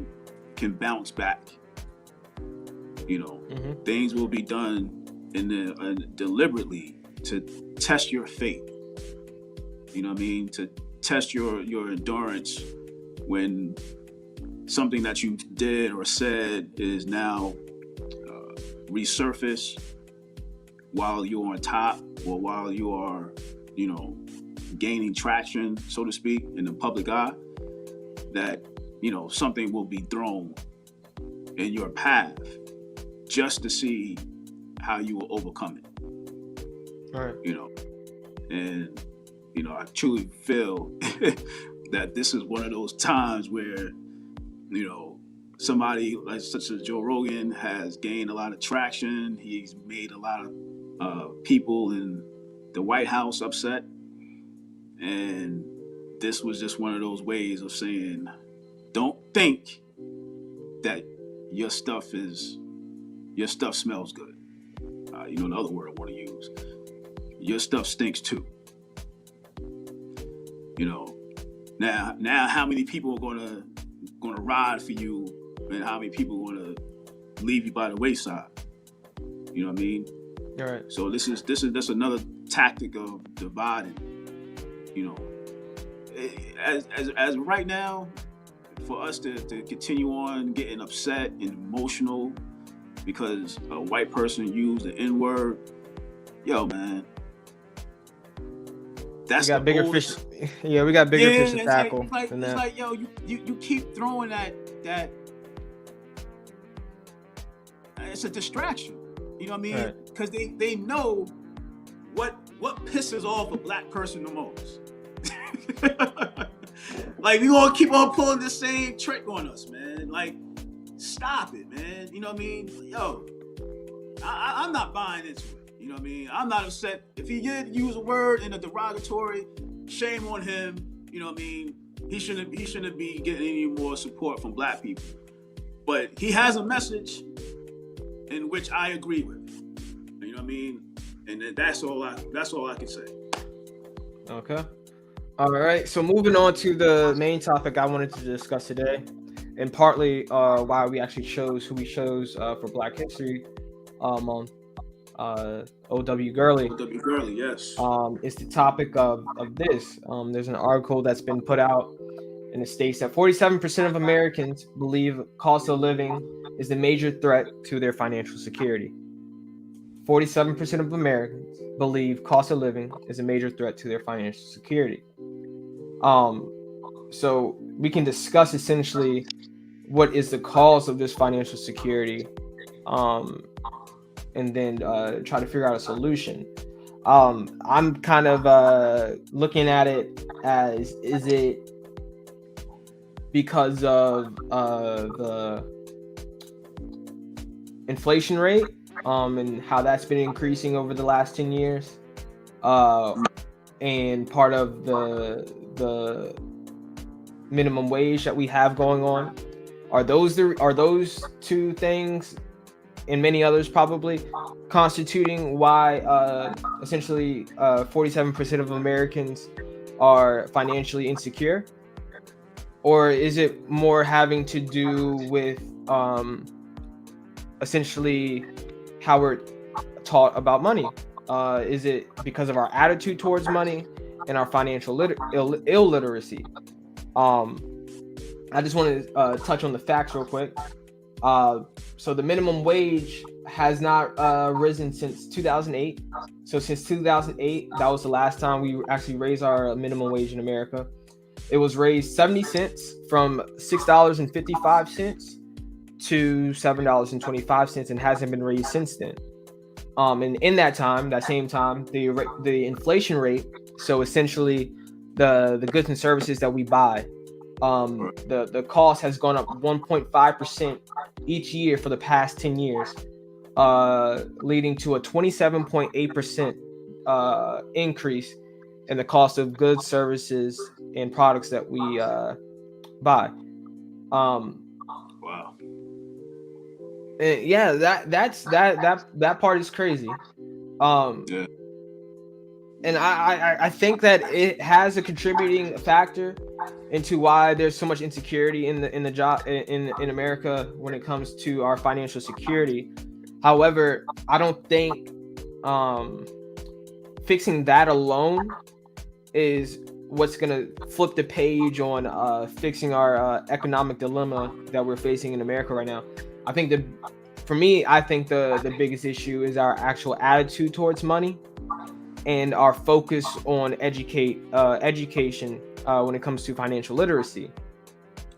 can bounce back. You know, things will be done deliberately to test your faith. You know what I mean? To test your endurance when something that you did or said is now resurfaced while you're on top, or while you are, you know, gaining traction, so to speak, in the public eye, that, you know, something will be thrown in your path just to see how you will overcome it. All right. You know, and, you know, I truly feel that this is one of those times where, you know, somebody like such as Joe Rogan has gained a lot of traction. He's made a lot of people in the White House upset, and this was just one of those ways of saying, don't think that your stuff smells good. You know, another word I want to use. Your stuff stinks too. You know, now how many people are gonna ride for you, and how many people are gonna leave you by the wayside? You know what I mean? All right. So this is just another tactic of dividing. You know, as right now, for us to continue on getting upset and emotional because a white person used the N-word, yo, man, That's We got the bigger oldest. fish. Yeah, we got bigger fish to tackle than It's that. like, yo, you keep throwing that. It's a distraction. You know what I mean? Right. Because they know what pisses off a black person the most. Like, we gonna keep on pulling the same trick on us, man. Like, stop it, man. You know what I mean? Yo, I'm not buying into it. You know what I mean? I'm not upset if he did use a word in a derogatory. Shame on him. You know what I mean? He shouldn't be getting any more support from black people. But he has a message in which I agree with. You know what I mean? And that's all I can say. Okay. All right. So moving on to the main topic I wanted to discuss today, and partly why we actually chose who we chose for Black History Month, O.W. Gurley. O.W. Gurley, yes. Is the topic of this. There's an article that's been put out, and it states that 47% of Americans believe cost of living is a major threat to their financial security. 47% of Americans believe cost of living is a major threat to their financial security. So we can discuss essentially what is the cause of this financial security, and then try to figure out a solution. I'm kind of looking at it as, is it because of the inflation rate and how that's been increasing over the last 10 years, and part of the minimum wage that we have going on? Are those two things, and many others probably, constituting why essentially 47% of Americans are financially insecure? Or is it more having to do with essentially how we're taught about money? Is it because of our attitude towards money and our financial illiteracy? I just want to touch on the facts real quick. So the minimum wage has not risen since 2008. So since 2008, that was the last time we actually raised our minimum wage in America. It was raised 70 cents from $6.55 to $7.25, and hasn't been raised since then. And in that time, that same time, the inflation rate, so essentially the goods and services that we buy, the cost has gone up 1.5% each year for the past 10 years, leading to a 27.8% increase in the cost of goods, services, and products that we buy. Wow. And yeah, that part is crazy. Yeah. And I think that it has a contributing factor into why there's so much insecurity in the job in America when it comes to our financial security. However, I don't think fixing that alone is what's gonna flip the page on fixing our economic dilemma that we're facing in America right now. I think the biggest issue is our actual attitude towards money and our focus on education when it comes to financial literacy.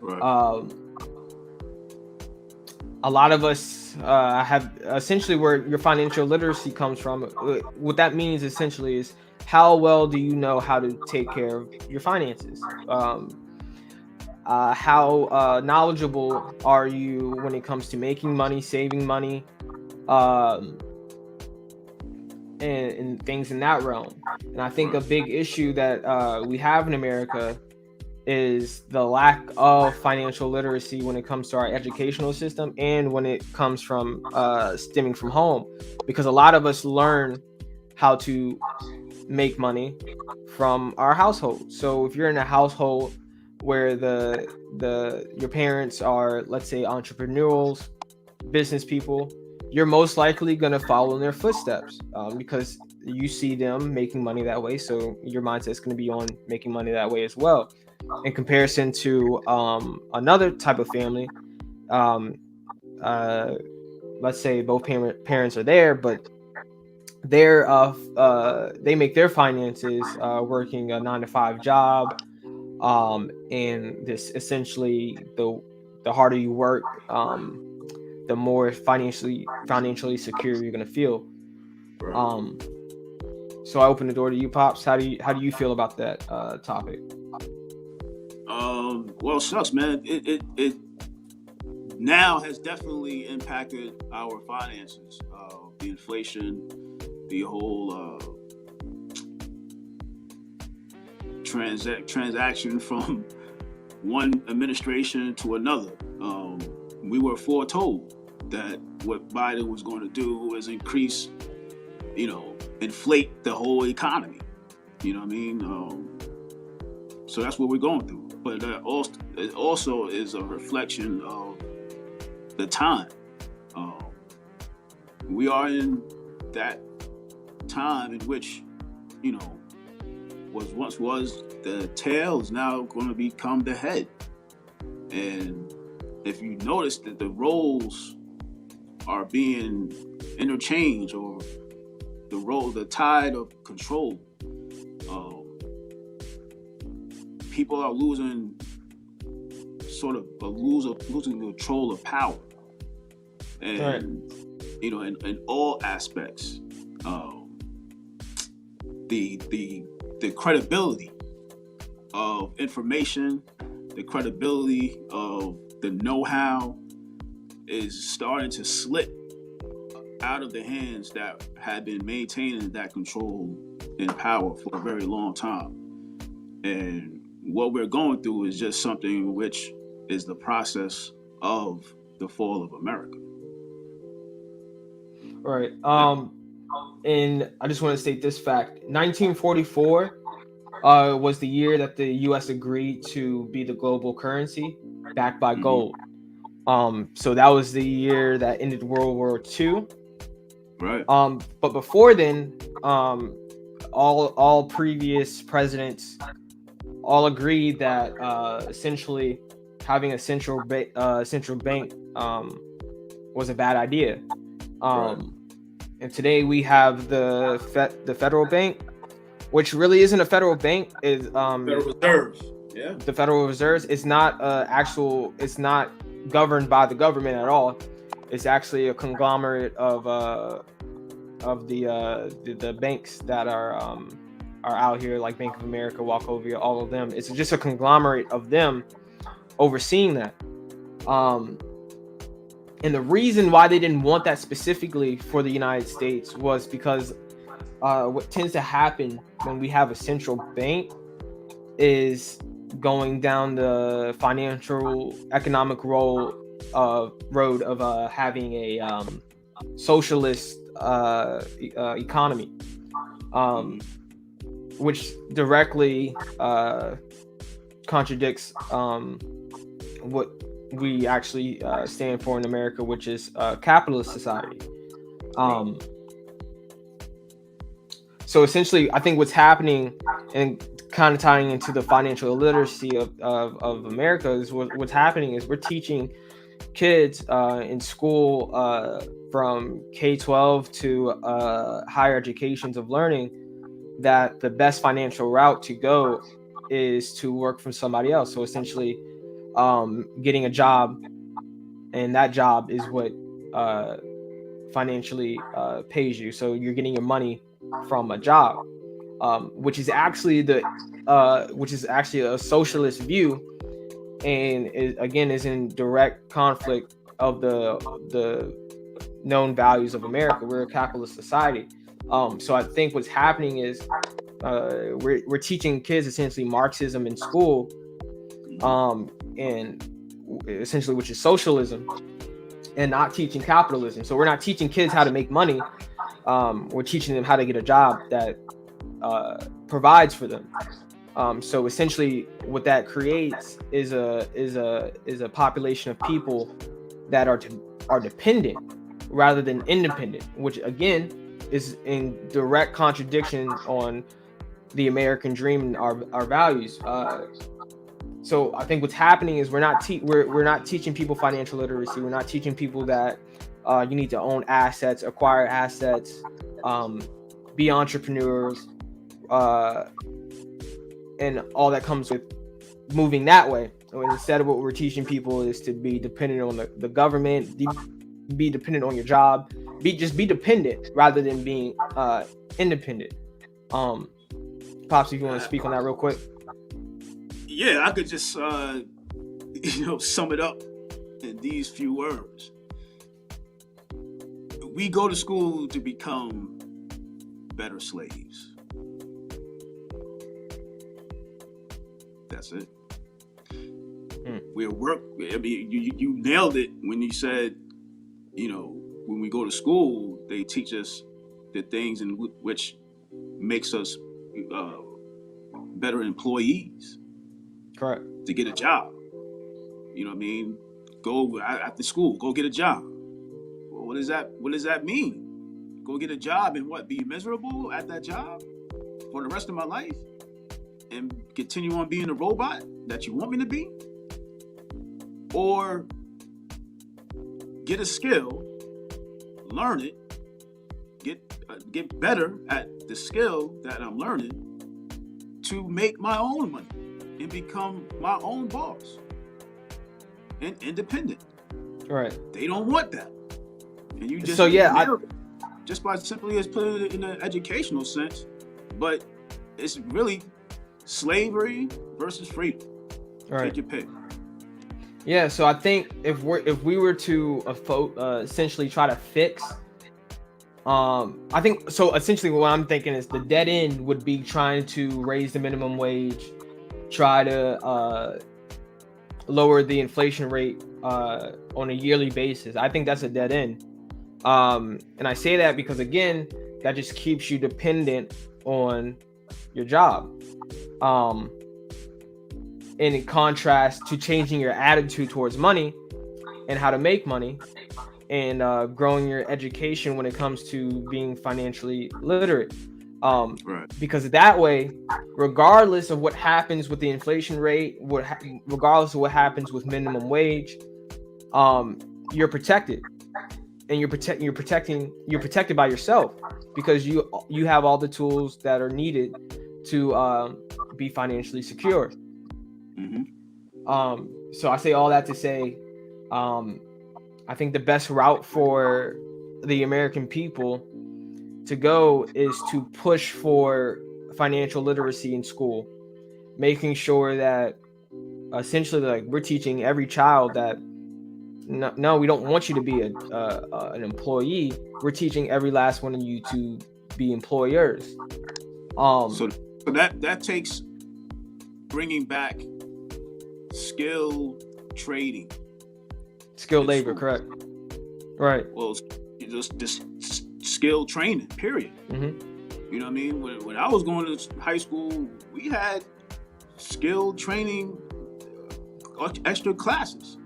Right. A lot of us have essentially, where your financial literacy comes from. What that means essentially is, how well do you know how to take care of your finances? How knowledgeable are you when it comes to making money, saving money, and things in that realm? And I think a big issue that we have in America is the lack of financial literacy when it comes to our educational system, and when it comes from stemming from home, because a lot of us learn how to make money from our household. So if you're in a household where your parents are, let's say, entrepreneurs, business people, you're most likely going to follow in their footsteps, because you see them making money that way. So your mindset's going to be on making money that way as well. In comparison to another type of family, let's say both parents are there, but they make their finances working a 9 to 5 job, and this essentially the harder you work, the more financially secure you're gonna feel. Right. So I open the door to you, Pops. How do you feel about that topic? Well, shucks, man. It now has definitely impacted our finances. The inflation, the whole transaction from one administration to another. We were foretold that what Biden was going to do was increase, inflate the whole economy. You know what I mean? So that's what we're going through. But it also is a reflection of the time. We are in that time in which, was the tail is now going to become the head. And if you notice that the roles are being interchanged, or the tide of control, people are losing losing control of power, and right. In all aspects, the credibility of information, the credibility of the know-how is starting to slip out of the hands that had been maintaining that control and power for a very long time. And what we're going through is just something which is the process of the fall of America. Right. And I just want to state this fact: 1944 was the year that the U.S. agreed to be the global currency, backed by gold. So that was the year that ended World War II. Right. But before then, all previous presidents all agreed that essentially having a central bank was a bad idea. Right. And today we have the federal bank, which really isn't a federal bank. Is Federal Reserve. Yeah. The Federal Reserve is not it's not governed by the government at all. It's actually a conglomerate of the banks that are out here, like Bank of America, Wachovia, all of them. It's just a conglomerate of them overseeing that. And the reason why they didn't want that specifically for the United States was because what tends to happen when we have a central bank is going down the financial economic road of having a socialist economy, which directly contradicts what we actually stand for in America, which is a capitalist society. So essentially, I think what's happening, and kind of tying into the financial illiteracy of America, is what's happening is we're teaching kids in school from K-12 to higher educations of learning that the best financial route to go is to work for somebody else. So essentially, getting a job, and that job is what financially pays you. So you're getting your money from a job, which is actually a socialist view, and is in direct conflict of the known values of America. We're a capitalist society. So I think what's happening is we're teaching kids essentially Marxism in school, and essentially, which is socialism, and not teaching capitalism. So we're not teaching kids how to make money. We're teaching them how to get a job that provides for them. So essentially, what that creates is a population of people that are dependent rather than independent, which again is in direct contradiction on the American dream and our values. So I think what's happening is we're not teaching people financial literacy. We're not teaching people that you need to own assets, acquire assets, be entrepreneurs, and all that comes with moving that way. So instead of what we're teaching people is to be dependent on the government, be dependent on your job, just be dependent rather than being independent. Pops, if you want to speak on that real quick. Yeah, I could just sum it up in these few words. We go to school to become better slaves. That's it. We're work. I mean, you nailed it when you said, when we go to school, they teach us the things in which makes us better employees. Correct. To get a job. You know what I mean? Go after school, go get a job. Well, what does that mean? Go get a job and what? Be miserable at that job for the rest of my life? And continue on being the robot that you want me to be? Or get a skill, learn it, get better at the skill that I'm learning to make my own money and become my own boss and independent. Right. They don't want that. And you just just by simply as putting it in an educational sense, but it's really slavery versus freedom. Right. Take your pick. Yeah, so I think if we were to essentially try to fix, I think so. Essentially, what I'm thinking is the dead end would be trying to raise the minimum wage, try to lower the inflation rate on a yearly basis. I think that's a dead end, and I say that because again, that just keeps you dependent on your job. And in contrast to changing your attitude towards money and how to make money and growing your education when it comes to being financially literate. Right. Because that way, regardless of what happens with the inflation rate, regardless of what happens with minimum wage, you're protected, and you're protected by yourself because you have all the tools that are needed to be financially secure. Mm-hmm. So I say all that to say, I think the best route for the American people to go is to push for financial literacy in school, making sure that essentially, like, we're teaching every child that no, we don't want you to be an employee. We're teaching every last one of you to be employers. So that takes bringing back skill trading, skilled labor, correct? Right. Well, just skill training, period. Mm-hmm. You know what I mean? When I was going to high school, we had skill training, extra classes,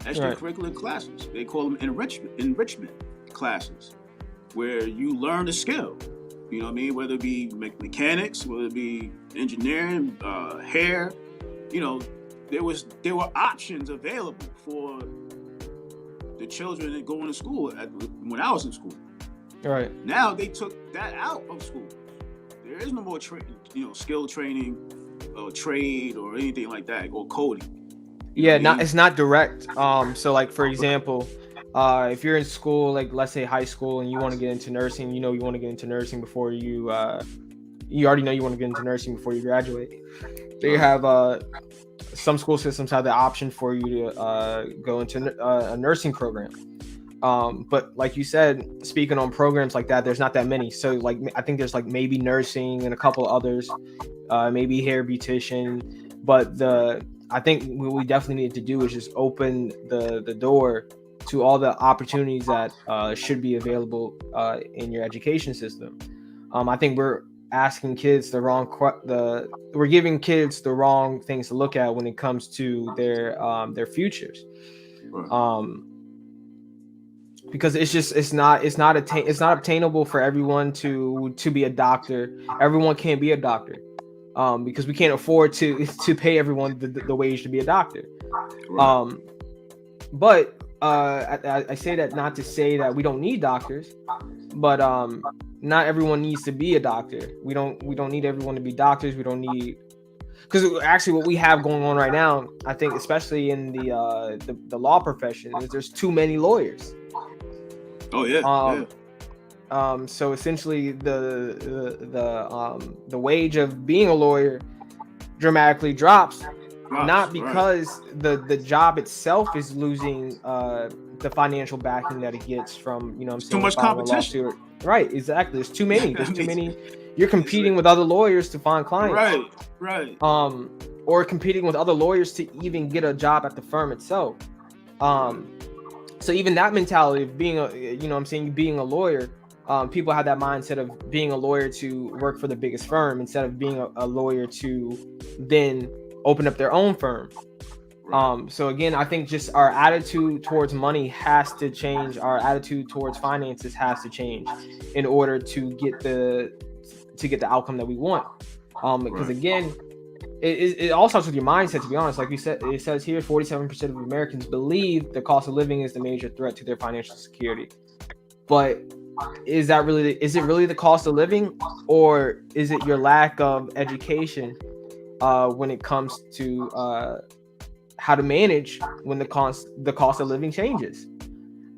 extracurricular classes. They call them enrichment classes, where you learn a skill. You know what I mean? Whether it be mechanics, whether it be engineering, hair, there were options available for the children that going to school when I was in school. Right. Now they took that out of school. There is no more skill training or trade or anything like that, or coding. It's not direct. So like, for example, if you're in school, like let's say high school, and you want to get into nursing, you want to get into nursing before you already know you want to get into nursing before you graduate. They have some school systems have the option for you to go into a nursing program. But like you said, speaking on programs like that, there's not that many. So like, I think there's like maybe nursing and a couple others, maybe hair beautician. But I think what we definitely need to do is just open the door to all the opportunities that should be available in your education system. I think we're asking kids we're giving kids the wrong things to look at when it comes to their futures. Because it's not obtainable for everyone to be a doctor. Everyone can't be a doctor, because we can't afford to pay everyone the wage to be a doctor. But I say that not to say that we don't need doctors, but not everyone needs to be a doctor. We don't need everyone to be doctors. We don't need, because actually what we have going on right now, I think, especially in the law profession, is there's too many lawyers. Oh yeah. So essentially the wage of being a lawyer dramatically drops, not because the job itself is losing the financial backing that it gets from, you know what I'm saying, too much competition. Right, exactly. There's too many. There's too many. You're competing with other lawyers to find clients. Right. Or competing with other lawyers to even get a job at the firm itself. So even that mentality of being being a lawyer, people have that mindset of being a lawyer to work for the biggest firm instead of being a lawyer to then open up their own firm. So again, I think just our attitude towards money has to change. Our attitude towards finances has to change in order to get the outcome that we want. Because again, it all starts with your mindset, to be honest. Like you said, it says here 47% of Americans believe the cost of living is the major threat to their financial security. But is it really the cost of living, or is it your lack of education when it comes to how to manage when the cost of living changes?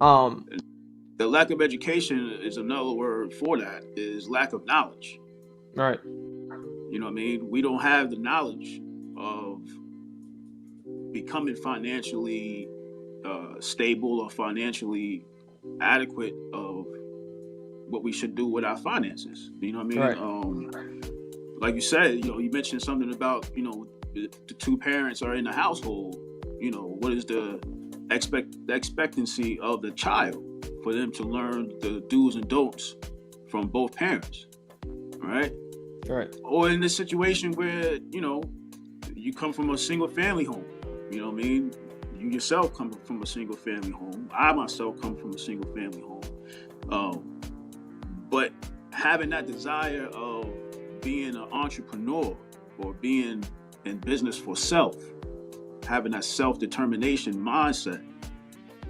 The lack of education is another word for that, is lack of knowledge. Right. You know what I mean? We don't have the knowledge of becoming financially stable or financially adequate of what we should do with our finances. You know what I mean? Right. Like you said, you mentioned something about, the two parents are in the household. What is the expectancy of the child for them to learn the do's and don'ts from both parents, right? Right. Or in this situation where, you come from a single family home, you know what I mean? You yourself come from a single family home. I myself come from a single family home. But having that desire of being an entrepreneur or being in business for self, having that self-determination mindset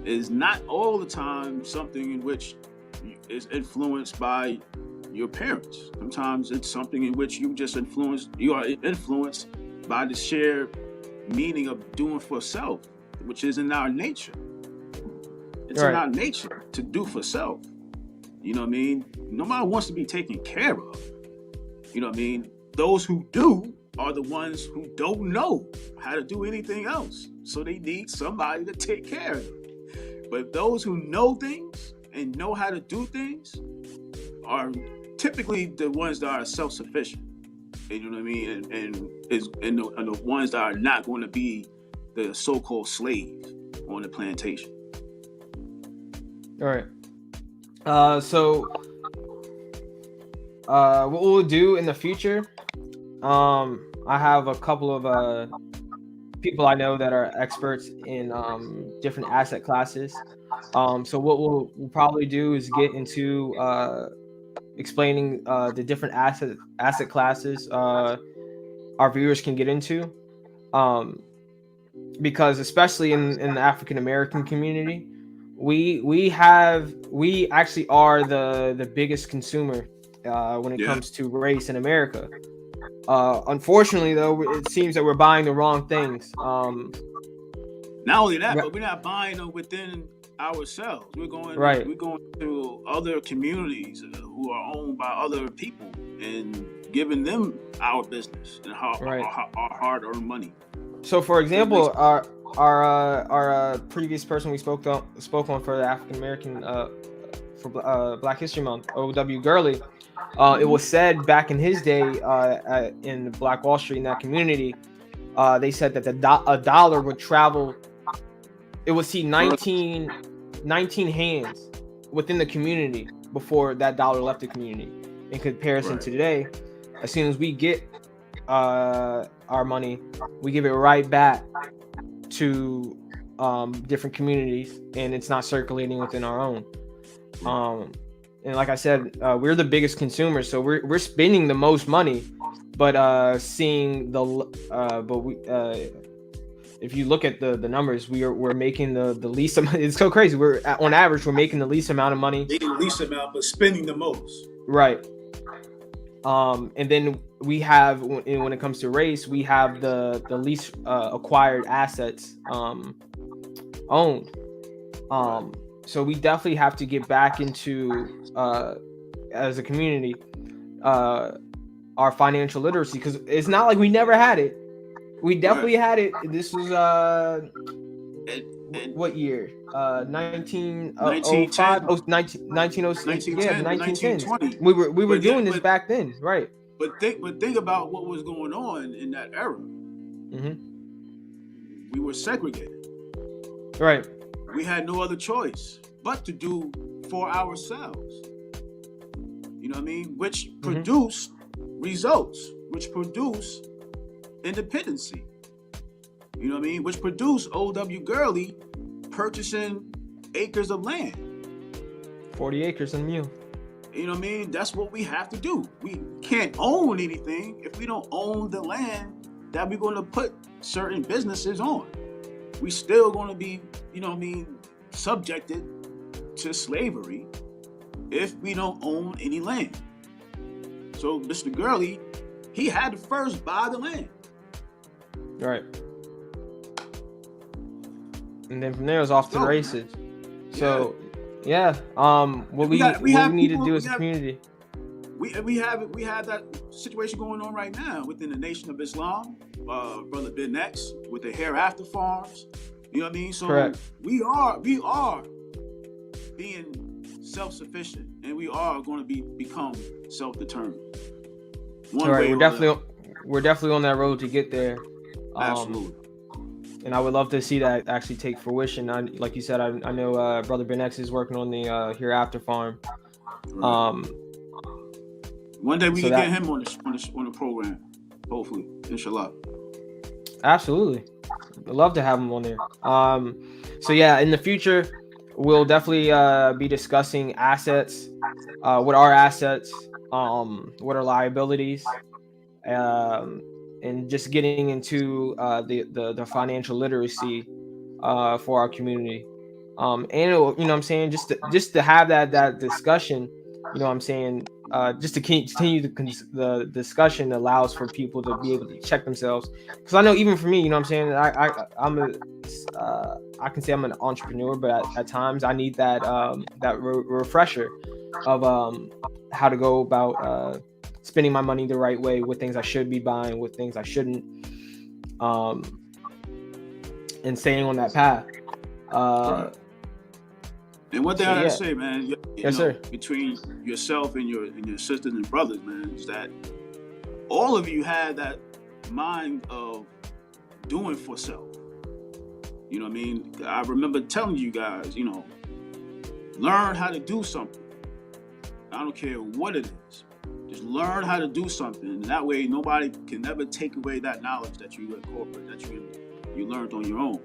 is not all the time something in which is influenced by your parents. Sometimes it's something in which you are influenced by the shared meaning of doing for self, which is in our nature. It's in our nature to do for self. You know what I mean? Nobody wants to be taken care of. You know what I mean? Those who do are the ones who don't know how to do anything else. So they need somebody to take care of them. But those who know things and know how to do things are typically the ones that are self-sufficient. You know what I mean? And the ones that are not going to be the so-called slave on the plantation. All right. So what we'll do in the future, I have a couple of people I know that are experts in different asset classes. So what we'll probably do is get into explaining the different asset classes our viewers can get into, because especially in the African American community, we actually are the biggest consumer when it comes to race in America. Unfortunately, though, it seems that we're buying the wrong things. Not only that, but we're not buying them within ourselves. We're going to other communities who are owned by other people and giving them our business and our hard-earned money. So, for example, our previous person we spoke on for the African American for Black History Month, O.W. Gurley. It was said back in his day in Black Wall Street, in that community, they said that a dollar would travel. It would see 19 hands within the community before that dollar left the community. In comparison to today, as soon as we get our money, we give it right back to different communities, and it's not circulating within our own. And like I said, we're the biggest consumers, so we're spending the most money, but seeing if you look at the numbers, we're making the least amount. It's so crazy. On average, we're making the least amount of money. Making the least amount, but spending the most. Right. And then we have, when it comes to race, we have the least acquired assets owned. So we definitely have to get back into, as a community, our financial literacy, because it's not like we never had it. We definitely had it. This was what year? 1905, 1906. Yeah, 1910. We were doing this back then, right? But think about what was going on in that era. Mm-hmm. We were segregated. Right. We had no other choice but to do for ourselves. You know what I mean? Which produce results, which produce independency. You know what I mean? Which produced O.W. Gurley purchasing acres of land. 40 acres and a mule. You know what I mean? That's what we have to do. We can't own anything if we don't own the land that we're going to put certain businesses on. We still going to be, you know what I mean, subjected to slavery if we don't own any land. So Mr. Gurley, he had to first buy the land. Right. And then from there it was off to the races. So yeah, what we need to do as a community. We have that situation going on right now within the Nation of Islam. Brother Ben X with the Hereafter Farms. You know what I mean? So correct. we are being self-sufficient, and we are going to become self-determined. We're definitely on that road to get there. Absolutely. And I would love to see that actually take fruition. Like you said, I know Brother Ben X is working on the Hereafter Farm. Right. One day we can get him on the program, hopefully, inshallah. Absolutely, I'd love to have him on there. So yeah, in the future, we'll definitely be discussing assets. What are assets? What are liabilities? And just getting into the financial literacy for our community. And you know what I'm saying, just to have that discussion, you know what I'm saying, just to continue the discussion allows for people to be able to check themselves. Because I know even for me, you know what I'm saying, I can say I'm an entrepreneur, but at times I need that refresher of how to go about spending my money the right way, what things I should be buying, what things I shouldn't, and staying on that path. Right. And one thing I gotta say, man, you know, sir. Between yourself and your sisters and brothers, man, is that all of you had that mind of doing for self. You know what I mean? I remember telling you guys, you know, learn how to do something. I don't care what it is. Just learn how to do something, and that way nobody can never take away that knowledge that you incorporate, that you learned on your own.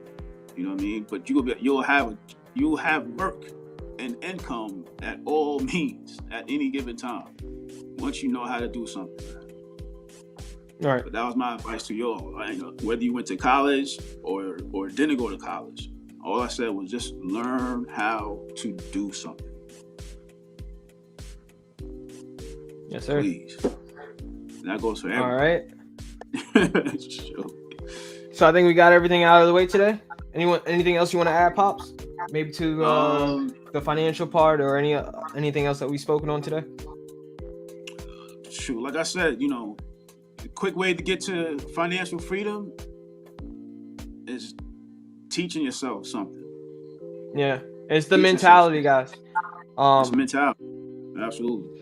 You know what I mean? But you'll have work and income at all means at any given time once you know how to do something. All right. But that was my advice to y'all. Whether you went to college or didn't go to college, all I said was just learn how to do something. Yes, sir. Please. And that goes for everyone. All right. Sure. So I think we got everything out of the way today. Anything else you want to add, Pops? Maybe to the financial part or anything else that we've spoken on today? Shoot, like I said, you know, the quick way to get to financial freedom is teaching yourself something. Yeah, it's the mentality, guys. It's mentality. Absolutely.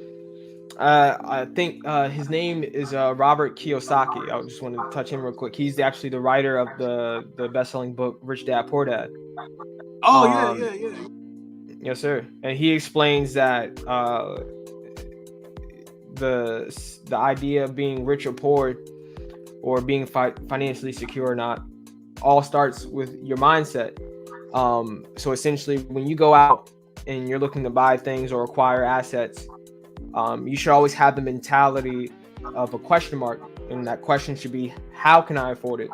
I think his name is Robert Kiyosaki. I just wanted to touch him real quick. He's actually the writer of the best-selling book Rich Dad Poor Dad. Oh yeah. Yes, sir. And he explains that the idea of being rich or poor, or being financially secure or not, all starts with your mindset. So essentially, when you go out and you're looking to buy things or acquire assets, you should always have the mentality of a question mark, and that question should be, how can I afford it?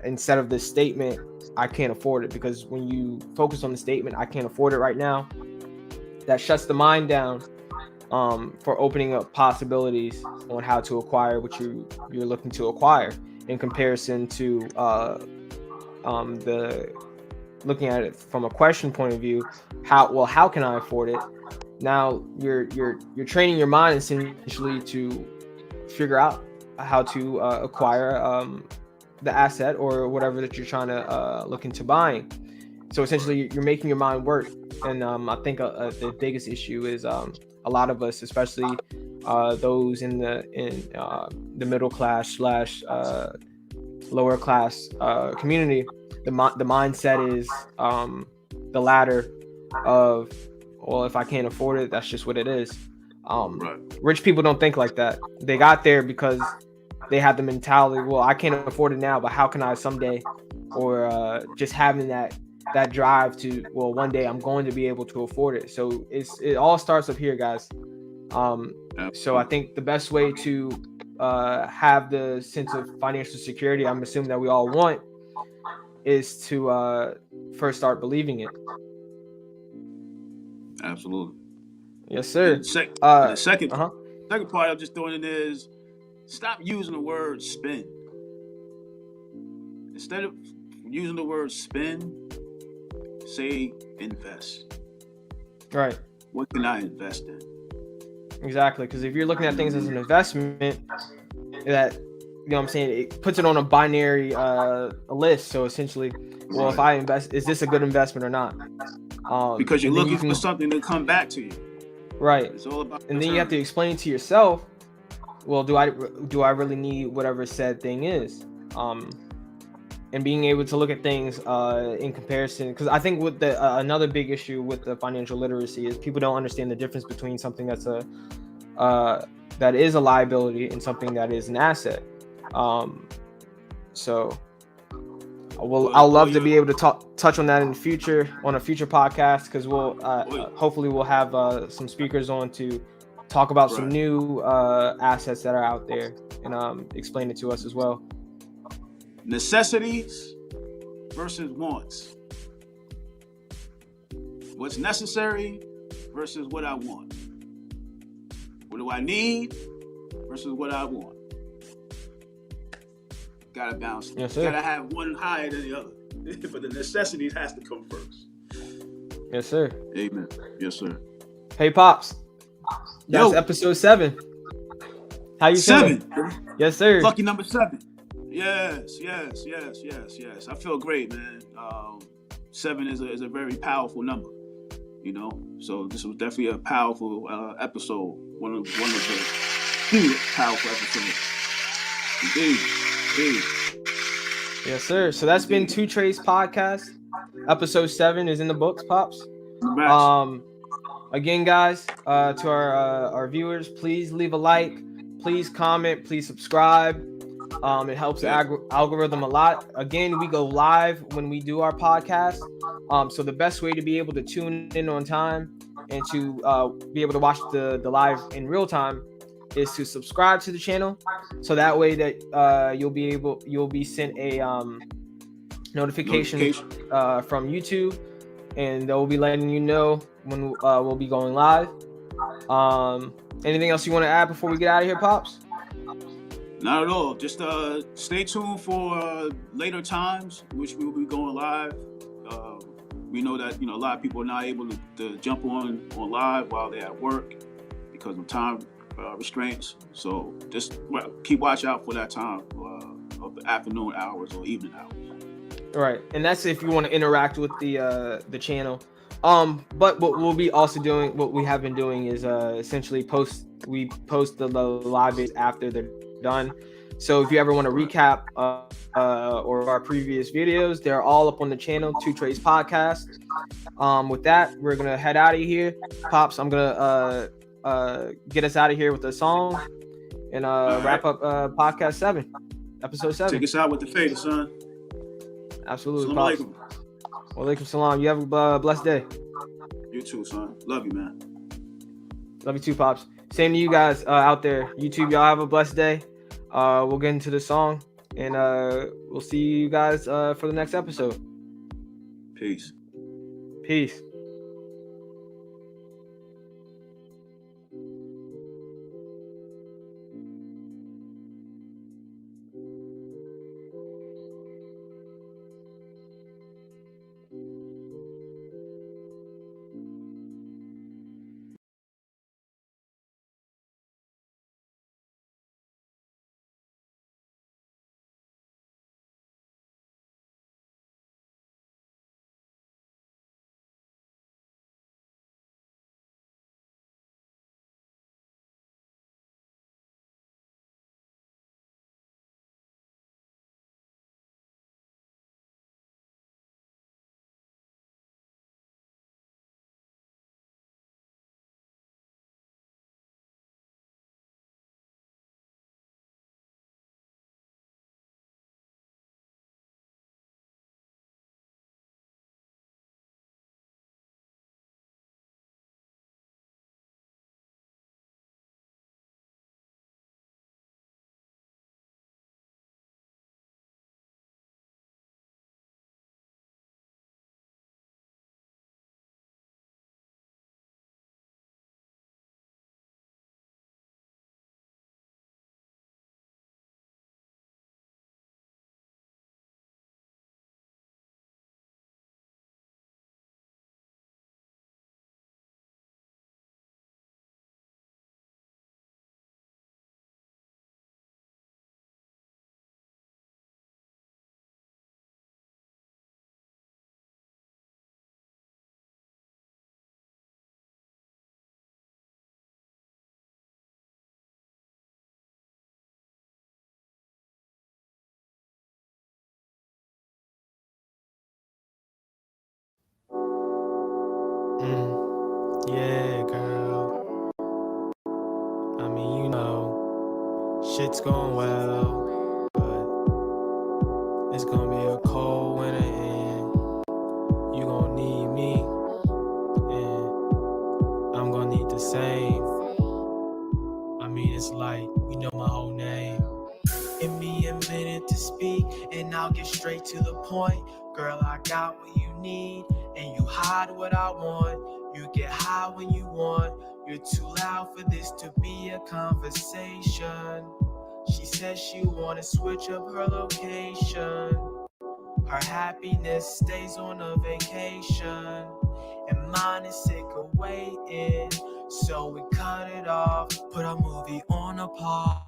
instead of the statement, I can't afford it. Because when you focus on the statement, I can't afford it right now, that shuts the mind down for opening up possibilities on how to acquire what you're looking to acquire, in comparison to the looking at it from a question point of view. How can I afford it? Now you're training your mind essentially to figure out how to acquire the asset or whatever that you're trying to look into buying. So essentially you're making your mind work. And I think the biggest issue is a lot of us, especially those in the middle class slash lower class community, the mindset is the latter of, well, if I can't afford it, that's just what it is. Right. Rich people don't think like that. They got there because they have the mentality, well, I can't afford it now, but how can I someday? Or just having that drive to, well, one day I'm going to be able to afford it. So it all starts up here, guys. So I think the best way to have the sense of financial security, I'm assuming that we all want, is to first start believing it. Absolutely. Yes, sir. And the second uh-huh. part I'm just throwing in is, stop using the word spend. Instead of using the word spend, say invest. Right. What can I invest in? Exactly, because if you're looking at things as an investment, that, you know what I'm saying, it puts it on a binary list. So essentially, well, if I invest, is this a good investment or not? Because you're looking for something to come back to you. Right. It's all about. And then you have to explain to yourself, well, do I really need whatever said thing is? And being able to look at things in comparison, because I think with the another big issue with the financial literacy is people don't understand the difference between something that's that is a liability and something that is an asset. So I'll love to be able to touch on that in the future, on a future podcast, because we'll hopefully we'll have some speakers on to talk about some new assets that are out there and explain it to us as well. Necessities versus wants. What's necessary versus what I want. What do I need versus what I want. Gotta balance. Yes, sir. Gotta have one higher than the other. But the necessities has to come first. Yes, sir. Amen. Yes, sir. Hey, Pops. That's episode 7. How you feeling? 7. Yes, sir. Lucky number 7. Yes. I feel great, man. 7 is a very powerful number, you know. So this was definitely a powerful episode. One of the few powerful episodes. Indeed. Yes, sir. So that's been TwoTreys podcast. Episode 7 is in the books, Pops. Again, guys, to our viewers, please leave a like, please comment, please subscribe. It helps the algorithm a lot. Again, we go live when we do our podcast. So the best way to be able to tune in on time and to be able to watch the live in real time is to subscribe to the channel. So that way that you'll be sent a notification from YouTube, and they'll be letting you know when we'll be going live. Anything else you want to add before we get out of here, Pops? Not at all. Just stay tuned for later times, which we will be going live. We know that a lot of people are not able to jump on live while they're at work because of time restraints. So just keep watch out for that time of the afternoon hours or evening hours. Right, and that's if you want to interact with the channel. But what we'll be also doing, what we have been doing, is essentially post the live videos after they're done. So if you ever want to recap or our previous videos, they're all up on the channel, TwoTreys podcast. With that, we're gonna head out of here. Pops, I'm gonna get us out of here with a song and wrap up podcast 7, episode 7. Take us out with the fader, son. Absolutely. Assalamu alaikum. Wa alaikum salam. You have a blessed day. You too, son. Love you, man. Love you too, Pops. Same to you guys out there. YouTube, y'all have a blessed day. We'll get into the song, And we'll see you guys for the next episode. Peace. Peace. Yeah, girl. I mean, you know, shit's going well, but it's gonna be a cold winter and you gonna need me, and I'm gonna need the same. I mean, it's like, you know my whole name. Give me a minute to speak and I'll get straight to the point. Girl, I got what you need and you hide what I want. You get high when you want. You're too loud for this to be a conversation. She says she wanna switch up her location. Her happiness stays on a vacation, and mine is sick of waiting. So we cut it off, put a movie on a pause.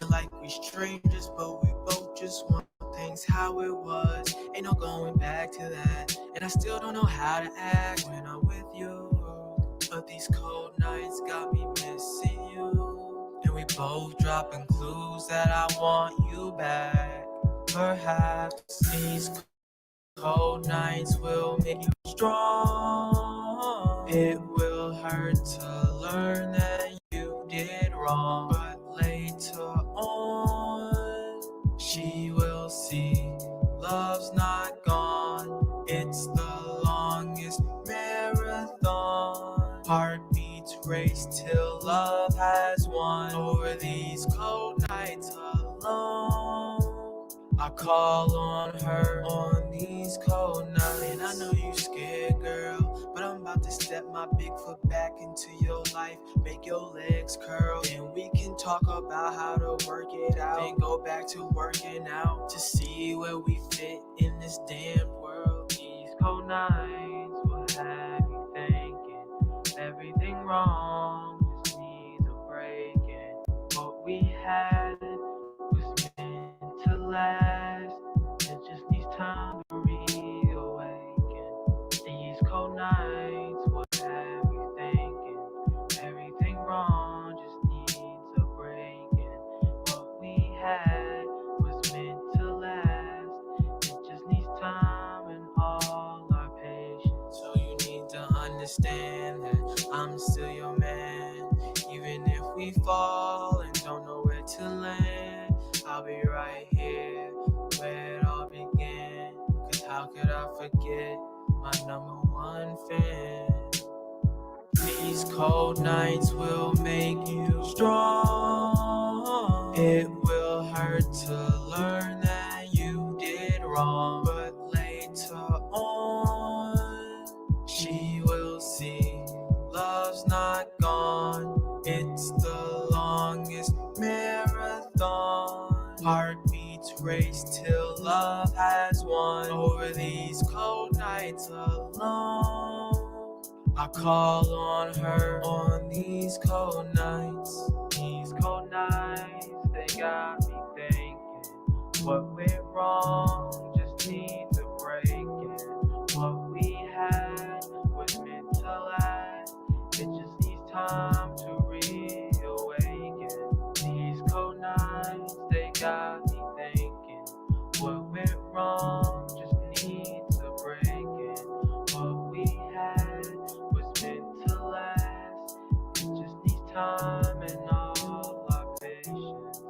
Like we strangers, but we both just want things how it was. Ain't no going back to that, and I still don't know how to act when I'm with you. But these cold nights got me missing you, and we both dropping clues that I want you back. Perhaps these cold nights will make you strong. It will hurt to learn that you did wrong, but later on, she will see love's not gone. It's the longest marathon. Heartbeats race till love has won. Over these cold nights alone, I call on her on these cold nights. And I know you scared, girl, but I'm about to step my big foot back into your life, make your legs curl, and we can talk about how to work it out. Then go back to working out to see where we fit in this damn world. These cold nights will have you thinking everything wrong just needs a break, and what we had was meant to last. It just needs time to reawaken. These cold nights will have you thinking everything wrong just needs a break, and what we had was meant to last. It just needs time and all our patience. So you need to understand that I'm still your man. Even if we fall and don't know where to land, I'll be right here where it all began. Cause how could I forget my number one fan? These cold nights will make you strong. It will hurt to learn that love has won over these cold nights alone. I call on her on these cold nights. These cold nights, they got me thinking what went wrong, just needs a break. And what we had was meant to last. It just needs time to reawaken. These cold nights, they got me thinking what went wrong, just needs a break. And what we had was meant to last. It just needs time and all our patience.